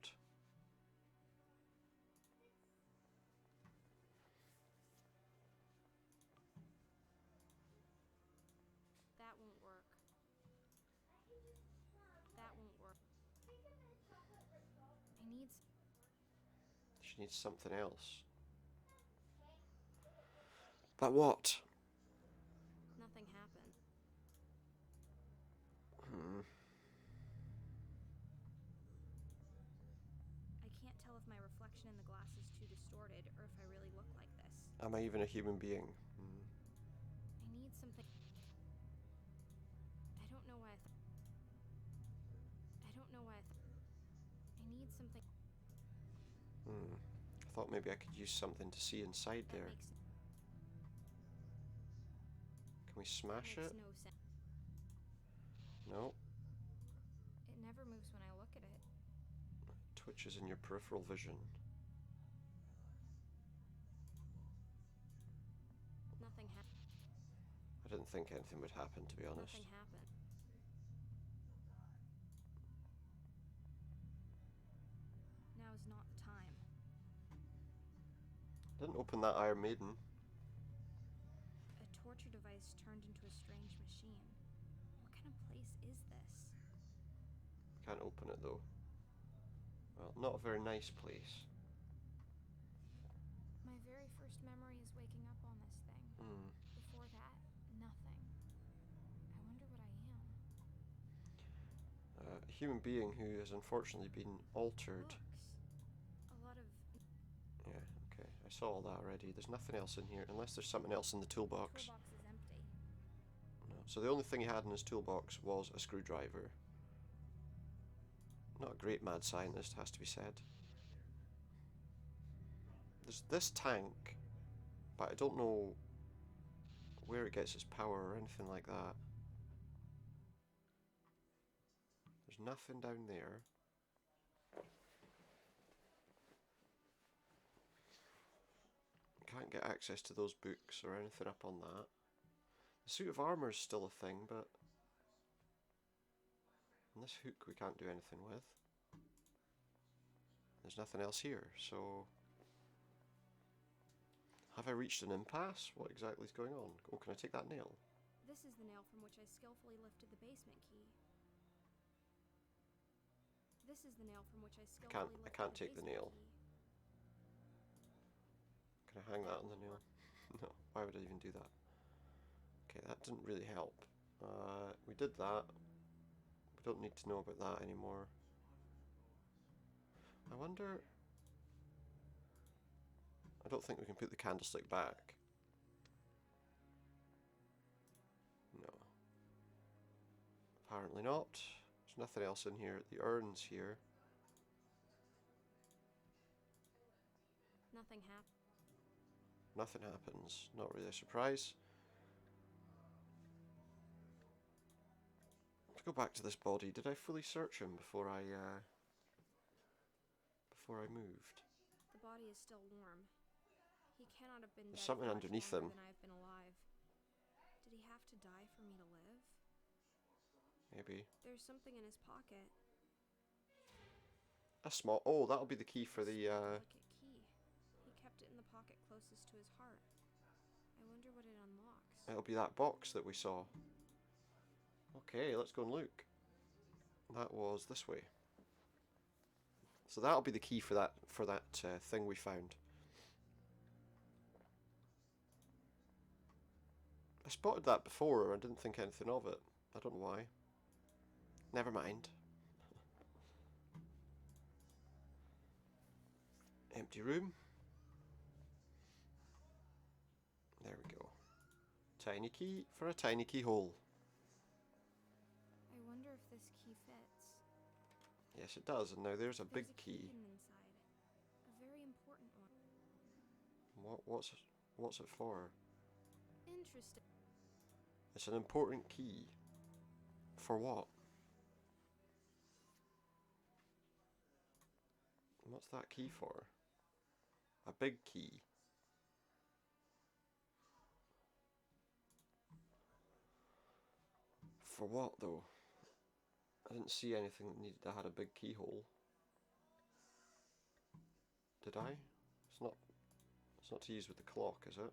That won't work. That won't work. I need. She needs something else. But what? Nothing happened. I can't tell if my reflection in the glass is too distorted or if I really look like this. Am I even a human being? I need something. I don't know why I thought. I don't know why I thought. I need something. I thought maybe I could use something to see inside That there. Can we smash it? Makes no sense. No. It never moves when I look at it. Twitches in your peripheral vision. Nothing happened. I didn't think anything would happen, to be honest. Nothing happened. Now is not the time. Didn't open that Iron Maiden. A torture device turned into a strange machine. What kind of place is this? Can't open it though. Well, not a very nice place. My very first memory is waking up on this thing. Before that, nothing. I wonder what I am. A human being who has unfortunately been altered. Books. A lot of. Yeah, okay. I saw all that already. There's nothing else in here, unless there's something else in the The toolbox. toolbox is empty. So the only thing he had in his toolbox was a screwdriver. Not a great mad scientist, has to be said. There's this tank, but I don't know where it gets its power or anything like that. There's nothing down there. Can't get access to those books or anything up on that. The suit of armour is still a thing, but and this hook we can't do anything with. There's nothing else here, so have I reached an impasse? What exactly is going on? Oh, can I take that nail? This is the nail from which I skillfully lifted the basement key. This is the nail from which I skillfully lifted I can't take the nail. key. Can I hang that on the nail? No, why would I even do that? Okay, that didn't really help. We did that. We don't need to know about that anymore. I wonder... I don't think we can put the candlestick back. No. Apparently not. There's nothing else in here. The urn's here. Nothing happened. Nothing happens. Not really a surprise. To go back to this body, did I fully search him before I moved? The body is still warm. He cannot have been There's dead something for much underneath longer him. than I've been alive. Did he have to die for me to live? Maybe. There's something in his pocket. A small... Oh, that'll be the key for the... Delicate key. He kept it in the pocket closest to his heart. I wonder what it unlocks. It'll be that box that we saw. Okay, let's go and look. That was this way. So that'll be the key for that thing we found. I spotted that before, I didn't think anything of it. I don't know why. Never mind. Empty room. There we go. Tiny key for a tiny keyhole. I wonder if this key fits. Yes, it does. And now there's a big There's a key. hidden inside. A very important one. What's it for? Interesting. It's an important key. For what? What's that key for? A big key. For what though? I didn't see anything that had a big keyhole. Did I? It's not to use with the clock, is it?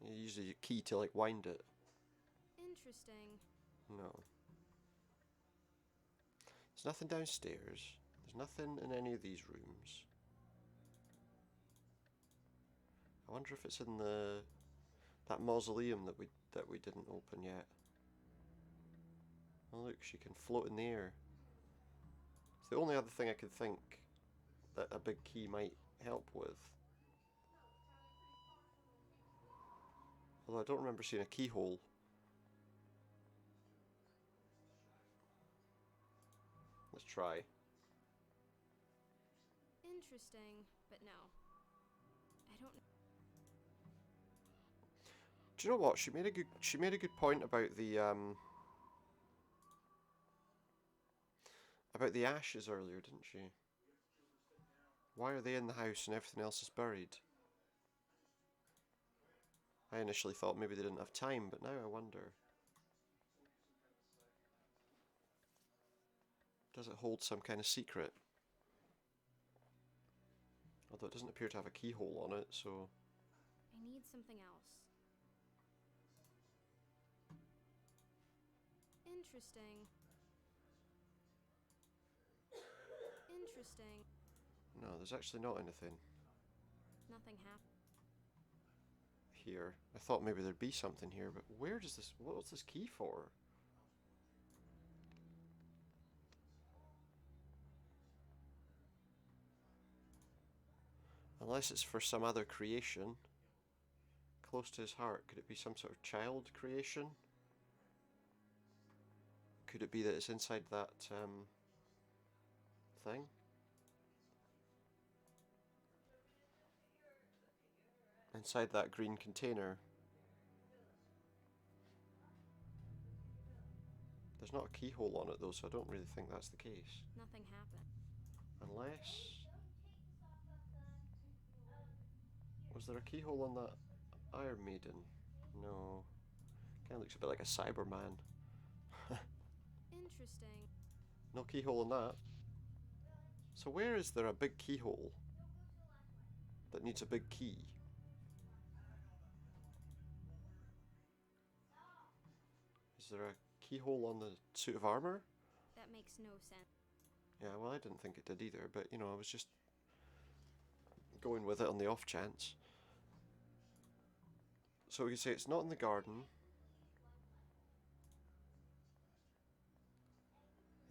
You use the key to like wind it. Interesting. No. There's nothing downstairs. There's nothing in any of these rooms. I wonder if it's in that mausoleum that we didn't open yet. Oh look, she can float in the air. It's the only other thing I could think that a big key might help with. Although I don't remember seeing a keyhole. Let's try. Interesting, but no. I don't know. Do you know what? She made a good point about the ashes earlier, didn't she? Why are they in the house and everything else is buried? I initially thought maybe they didn't have time, but now I wonder. Does it hold some kind of secret? Although it doesn't appear to have a keyhole on it, so... I need something else. Interesting. Interesting. No, there's actually not anything Nothing happened. here. I thought maybe there'd be something here, but where does this... What's this key for? Unless it's for some other creation. close to his heart. Could it be some sort of child creation? Could it be that it's inside that thing? Inside that green container. There's not a keyhole on it though, so I don't really think that's the case. Nothing happened. Unless... Was there a keyhole on that Iron Maiden? No. Kinda looks a bit like a Cyberman. Interesting. No keyhole on that. So where is there a big keyhole that needs a big key? Is there a keyhole on the suit of armor? That makes no sense. Yeah, well, I didn't think it did either, but you know, I was just going with it on the off chance. So we can say it's not in the garden.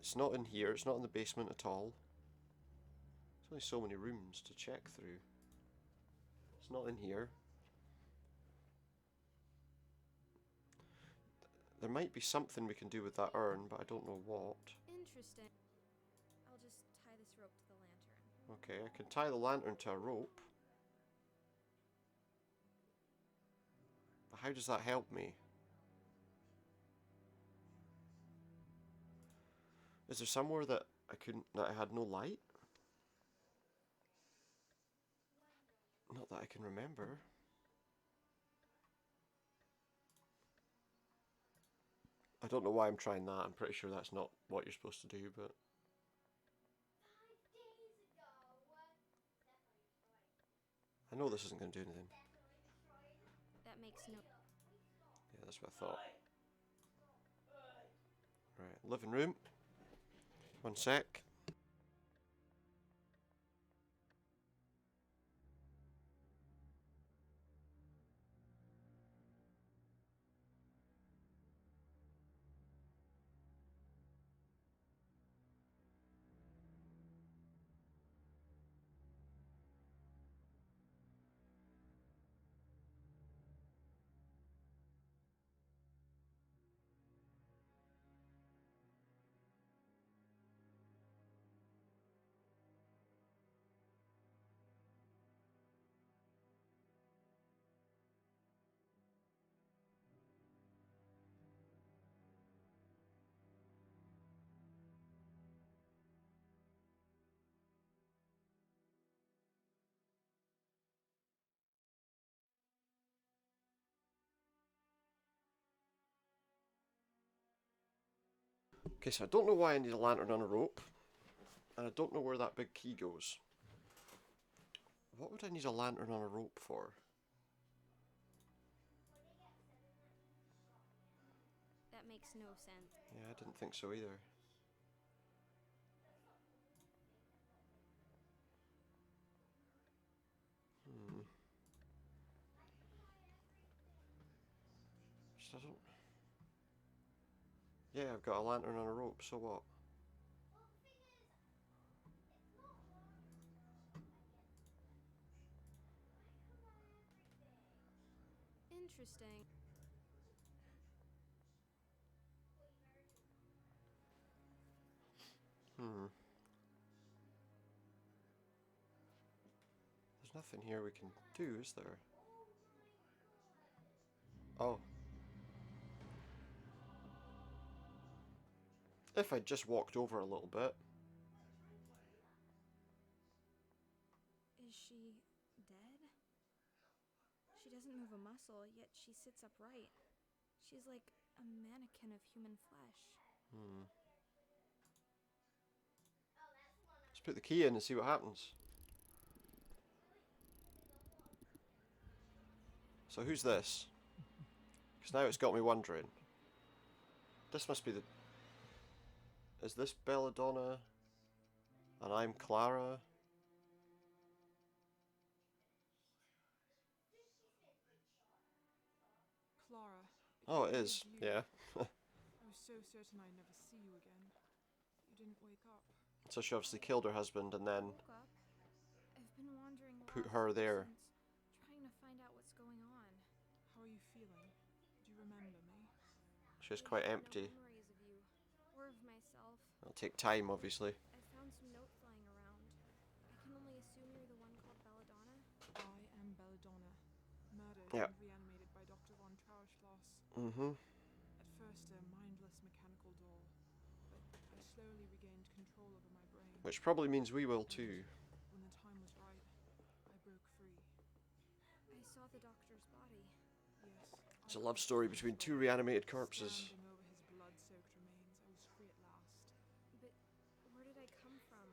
It's not in here, it's not in the basement at all. There's only so many rooms to check through. It's not in here. There might be something we can do with that urn, but I don't know what. Interesting. I'll just tie this rope to the lantern. Okay, I can tie the lantern to a rope. But how does that help me? Is there somewhere that I had no light? Not that I can remember. I don't know why I'm trying that. I'm pretty sure that's not what you're supposed to do, but... I know this isn't going to do anything. That makes no... Yeah, that's what I thought. Right, living room. One sec. Okay, so I don't know why I need a lantern on a rope. And I don't know where that big key goes. What would I need a lantern on a rope for? That makes no sense. Yeah, I didn't think so either. Just I don't... Yeah, I've got a lantern on a rope, so what? Interesting. There's nothing here we can do, is there? Oh. If I just walked over a little bit. Is she dead? She doesn't move a muscle, yet she sits upright. She's like a mannequin of human flesh. Let's put the key in and see what happens. So who's this? Because now it's got me wondering. This must be the... Is this Belladonna? And I'm Clara? Clara. Oh, it is. Yeah. I was so certain I'd never see you again. You didn't wake up. So she obviously killed her husband and then Woke up. I've been wandering put lost her ever there. since, trying to find out what's going on. She's I quite have empty. No memories of you, or of myself. It'll take time, obviously. I found some notes lying around. I can only assume you're the one called Belladonna. I am Belladonna, murdered Yeah. and reanimated by Dr. von Trauerschloss. Mm-hmm. At first a mindless mechanical doll, but I slowly regained control over my brain. Which probably means we will too. When the time was right, I broke free. I saw the doctor's body. Yes. It's a love story between two reanimated corpses. Standing over his blood-soaked remains, I was free at last. But where did I come from?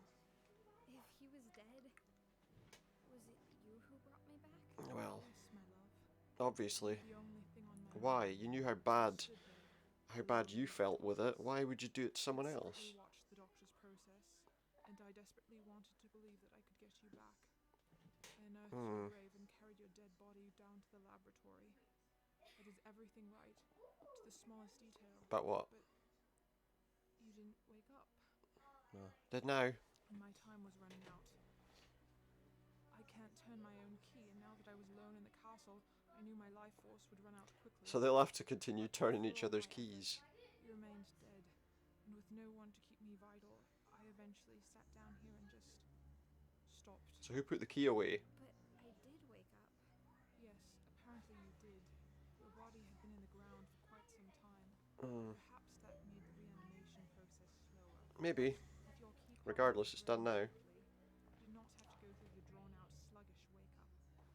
If he was dead, was it you who brought me back? Well, Yes, my love. obviously. The only thing on my Why? mind. You knew how I bad stood there, you felt with it. Why would you do it to someone I else? desperately watched the doctor's process, and I desperately wanted to believe that I could get you back. I unearthed your grave and carried your dead body down to the laboratory. I did everything right, to the smallest detail. But what? But you didn't wake up. No. Did now? And my time was running out. I can't turn my own key, and now that I was alone in the castle, I knew my life force would run out quickly. So they'll have to continue turning each other's keys. You remained dead, and with no one to keep me vital, I eventually sat down here and just stopped. So who put the key away? But I did wake up. Yes, apparently you did. Your body had been in the ground for quite some time. Perhaps that made the reanimation process slower. Maybe. With your key Regardless, it's done now. You did not have to go through the drawn-out, sluggish wake-up.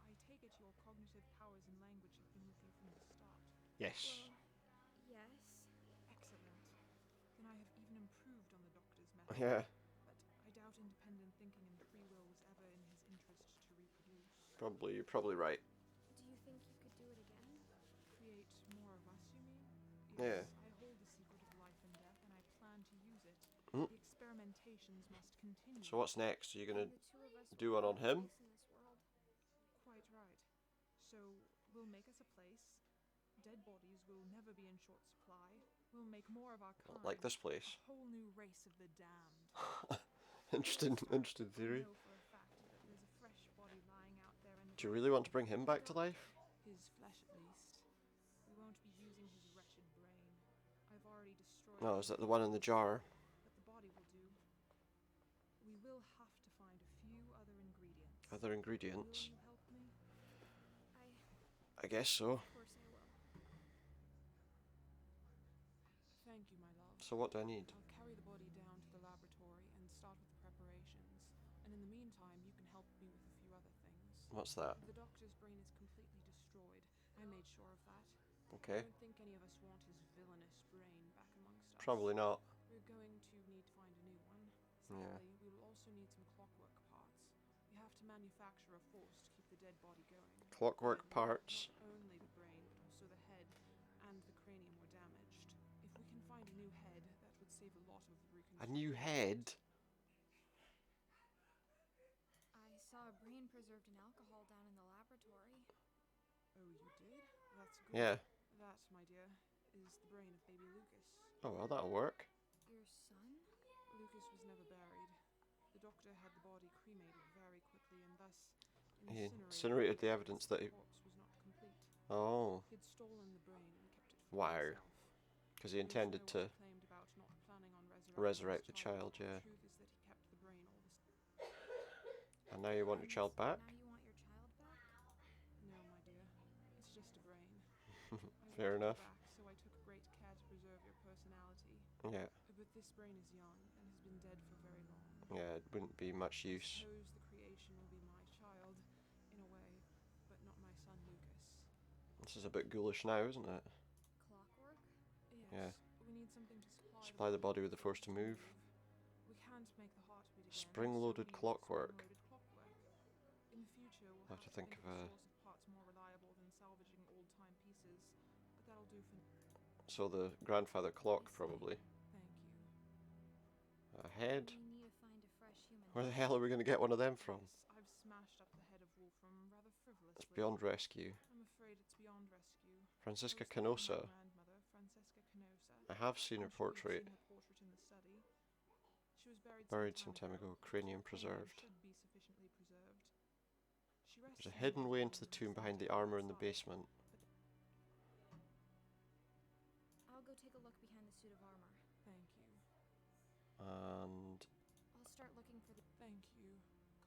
I take it your cognitive powers and language have been with you from the start. Yes. Well, yes. Excellent. Then I have even improved on the doctor's method. Yeah. But I doubt independent thinking and free will was ever in his interest to reproduce. Probably. You're probably right. Do you think you could do it again? Create more of us, you mean? Yeah. Yes, I hold the secret of life and death, and I plan to use it. Mm. The experimentations must continue. So what's next? Are you gonna And the two of us do will one on have a him? place in this world. Quite right. So we'll make us a place. Dead bodies will never be in short supply. We'll make more of our kind. Like this place. A whole new race of the damned. Interesting theory. I know for a fact that there's a fresh body lying out there in the Do you really want to bring him back to life? His flesh, at least. We won't be using his wretched brain. I've already destroyed No, is that the one in the jar? but the body will do. We will have to find a few other ingredients. Other ingredients? Will you help me? I guess so. Of course I will. Thank you, my love. So what do I need? I'll carry the body down to the laboratory and start with the preparations. And in the meantime, you can help me with a few other things. What's that? The doctor's brain is completely destroyed. I made sure of that. Okay. I don't think any of us want his villainous brain back amongst us. Probably not. We're going to need to find a new one. Yeah. Sadly, we will also need some clockwork parts. We have to manufacture a force to keep the dead body going. Clockwork And parts. Not only the brain, but also the head and the cranium were damaged. If we can find a new head, that would save a lot of the A reconstruction. new head? I saw a brain preserved in alcohol down in the laboratory. Oh, you did? That's good. Yeah. That, my dear, is the brain of baby Lucas. Oh well, that'll work. Your son? Lucas was never buried. The doctor had the body cremated very quickly and thus He incinerated incinerated the evidence that he... the corpse was not complete. Oh. He'd stolen the brain and kept it for Wow. himself. Because he intended There's to no one claimed about not planning on resurrect the his child, yeah. The truth is that he kept the brain all this. And now you want your child back? Now you want your child back? No, my dear. It's just a brain. Fair enough. Back, so I took great care to preserve your personality. Yeah. But this brain is young and has been dead for very long. Yeah, it wouldn't be much I use. suppose the creation will be my child, in a way, but not my son Lucas. This is a bit ghoulish now, isn't it? Clockwork? Yes. Yeah. We need something to Supply the body with the force to move. We can't make the heart beat again. Spring-loaded so we need clockwork. spring-loaded clockwork. In the future, we'll I have to think of a... source of parts more reliable than salvaging old-time pieces, but that'll do for So the grandfather clock, probably. Thank you. A head? We need to find a fresh human. Where the hell are we going to get one of them from? Yes, I've smashed up the head of Wolfram rather frivolously. It's beyond rescue. I'm afraid it's beyond rescue. Franziska I was thinking of Canosa. my grandmother, Francesca Canosa. I have seen her I'm sure you've portrait. seen her portrait in the study. She was Buried some time ago. Cranium Her preserved. should be sufficiently preserved. She rests There's a in hidden way museum into the in tomb behind the Santa armour in the outside. basement. I'll go take And I'll start looking for the. Thank you.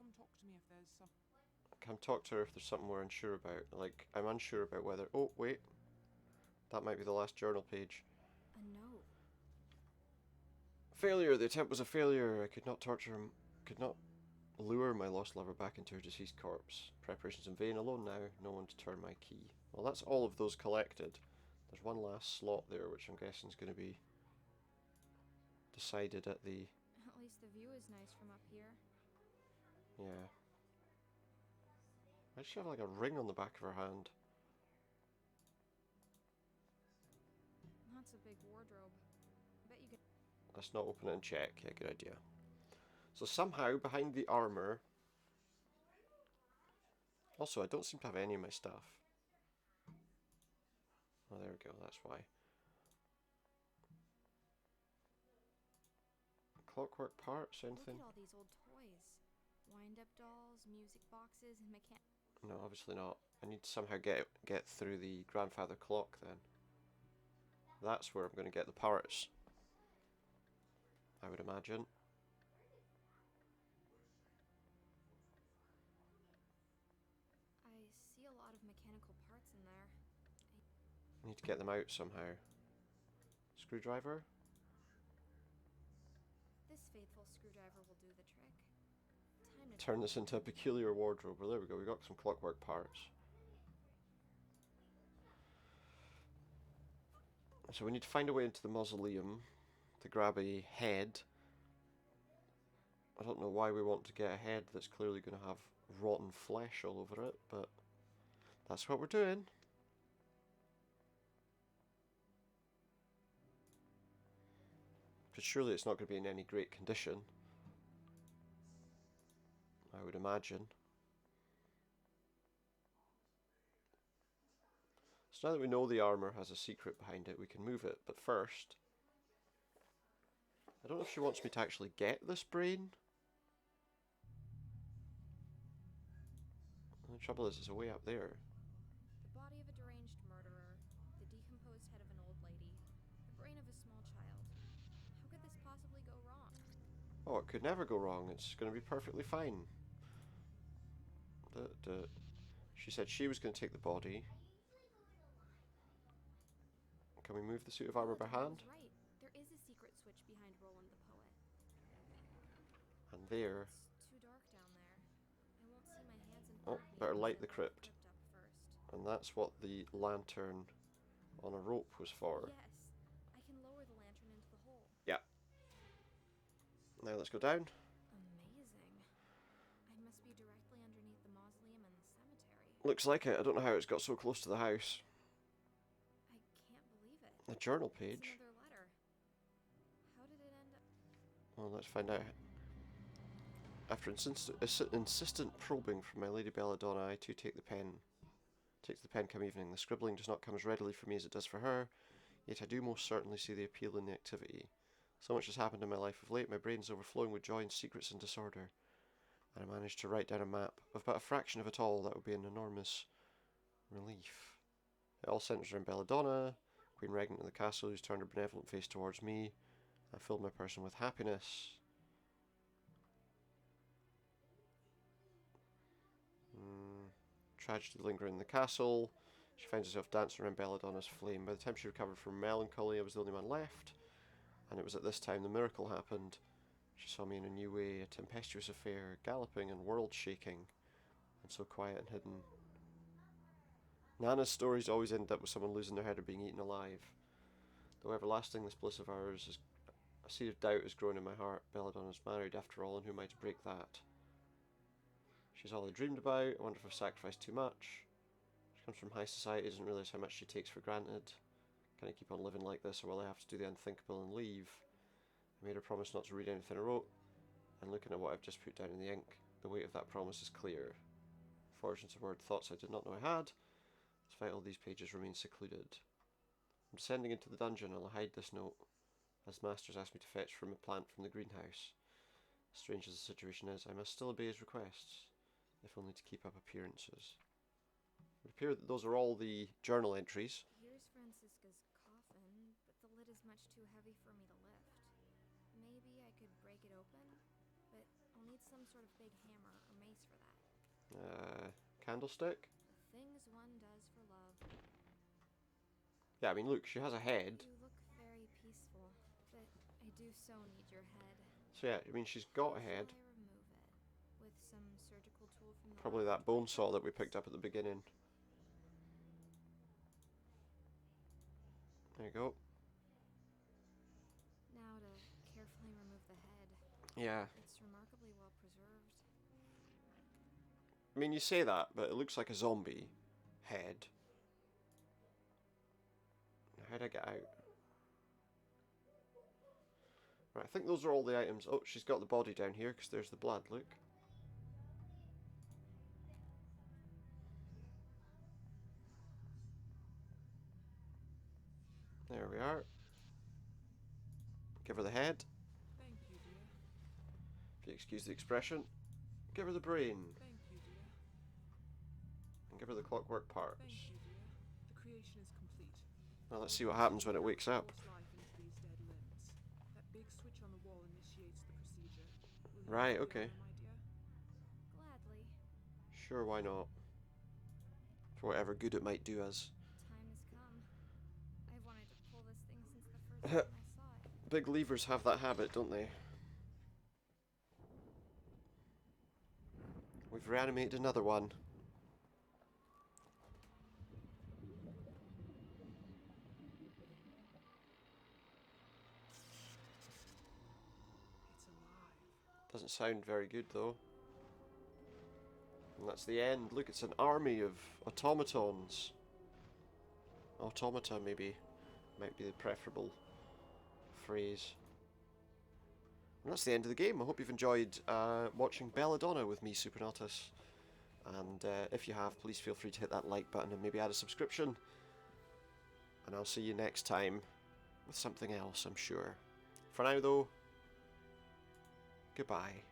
Come talk to me if there's some. come talk to her if there's something we're unsure about. Like, I'm unsure about whether... Oh, wait. That might be the last journal page. A note. Failure. The attempt was a failure. I could not torture him. Could not lure my lost lover back into her deceased corpse. Preparations in vain. Alone now. No one to turn my key. Well, that's all of those collected. There's one last slot there, which I'm guessing is going to be decided at the... At least the view is nice from up here. Yeah. Why does she have like a ring on the back of her hand? That's a big wardrobe. I bet you could. Let's not open it and check. Yeah, good idea. So somehow behind the armor... Also, I don't seem to have any of my stuff. Oh, there we go. That's why. Clockwork parts, anything? Look at all these old toys. Wind-up dolls, music boxes, and No, obviously not. I need to somehow get through the grandfather clock then. That's where I'm going to get the parts, I would imagine. I see a lot of mechanical parts in there. I need to get them out somehow. Screwdriver? This faithful screwdriver will do the trick. Time to Turn this into a peculiar wardrobe. Well, there we go. We got some clockwork parts. So we need to find a way into the mausoleum to grab a head. I don't know why we want to get a head that's clearly going to have rotten flesh all over it, but that's what we're doing. Because surely it's not going to be in any great condition, I would imagine. So now that we know the armor has a secret behind it, we can move it. But first, I don't know if she wants me to actually get this brain. The trouble is, it's way up there. The body of a deranged murderer, the decomposed head of an old lady, the brain of a small child. How could this possibly go wrong? Oh, it could never go wrong. It's going to be perfectly fine. She said she was going to take the body. Can we move the suit of armor by Belladonna hand? was right. There is a secret switch behind Roland the poet. And there. It's too dark down there. I won't see my hands in Oh, front of me better unless light I the light crypt. up first. And that's what the lantern on a rope was for. Yes, I can lower the lantern into the hole. Yeah. Now let's go down. Amazing. I must be directly underneath the mausoleum and the cemetery. Looks like it. I don't know how it's got so close to the house. I can't believe it. The journal It's page. another letter. How did it end up? Well, let's find out. After insistent probing from my Lady Belladonna, I too take the pen. Takes the pen come evening. The scribbling does not come as readily for me as it does for her, yet I do most certainly see the appeal in the activity. So much has happened in my life of late, my brain's overflowing with joy and secrets and disorder. And I managed to write down a map of but a fraction of it all. That would be an enormous relief. It all centres around Belladonna, Queen Regnant of the castle, who's turned her benevolent face towards me. I filled my person with happiness. Tragedy lingering in the castle. She finds herself dancing around Belladonna's flame. By the time she recovered from melancholy, I was the only one left. And it was at this time the miracle happened. She saw me in a new way, a tempestuous affair, galloping and world-shaking, and so quiet and hidden. Nana's stories always end up with someone losing their head or being eaten alive. Though everlasting this bliss of ours, is a seed of doubt has grown in my heart. Belladonna's married after all, and who am I to break that? She's all I dreamed about. I wonder if I've sacrificed too much. She comes from high society, doesn't realise how much she takes for granted. Can I keep on living like this, or will I have to do the unthinkable and leave? I made her promise not to read anything I wrote, and looking at what I've just put down in the ink, the weight of that promise is clear. Forged into word thoughts I did not know I had, despite all these pages remain secluded. I'm descending into the dungeon, and I'll hide this note, as Masters asked me to fetch from a plant from the greenhouse. Strange as the situation is, I must still obey his requests, if only to keep up appearances. It would appear that those are all the journal entries. Here's Francisca's coffin, but the lid is much too heavy for me to lift. Maybe I could some sort of big hammer or mace for that. Candlestick? The things one does for love. Yeah, I mean, look, she has a head. You look very peaceful, but I do so need your head. So yeah, I mean, she's got a head. Shall I remove it with some surgical tool from the Probably that bone saw that we picked up at the beginning. There you go. Now to carefully remove the head. Yeah. It's remarkably well preserved. I mean, you say that, but it looks like a zombie head. How'd I get out? Right, I think those are all the items. Oh, she's got the body down here because there's the blood, look. There we are. Give her the head. Thank you, dear. If you excuse the expression. Give her the brain. Thank you, dear. And give her the clockwork parts. Thank you, dear. The creation is complete. Now let's see what happens when it wakes up. Force life into these dead limbs. That big switch on the wall initiates the procedure. Will you Right, take the okay. honor, my dear? Gladly. Sure, why not? For whatever good it might do us. Time has come. I've wanted to pull this thing since the first time I saw it. Big levers have that habit, don't they? We've reanimated another one. It's alive. Doesn't sound very good though. And that's the end. Look, it's an army of automatons. Automata, maybe. Might be the preferable phrase. And that's the end of the game. I hope you've enjoyed watching Belladonna with me, Supernatus. And if you have, please feel free to hit that like button and maybe add a subscription. And I'll see you next time with something else, I'm sure. For now, though, goodbye.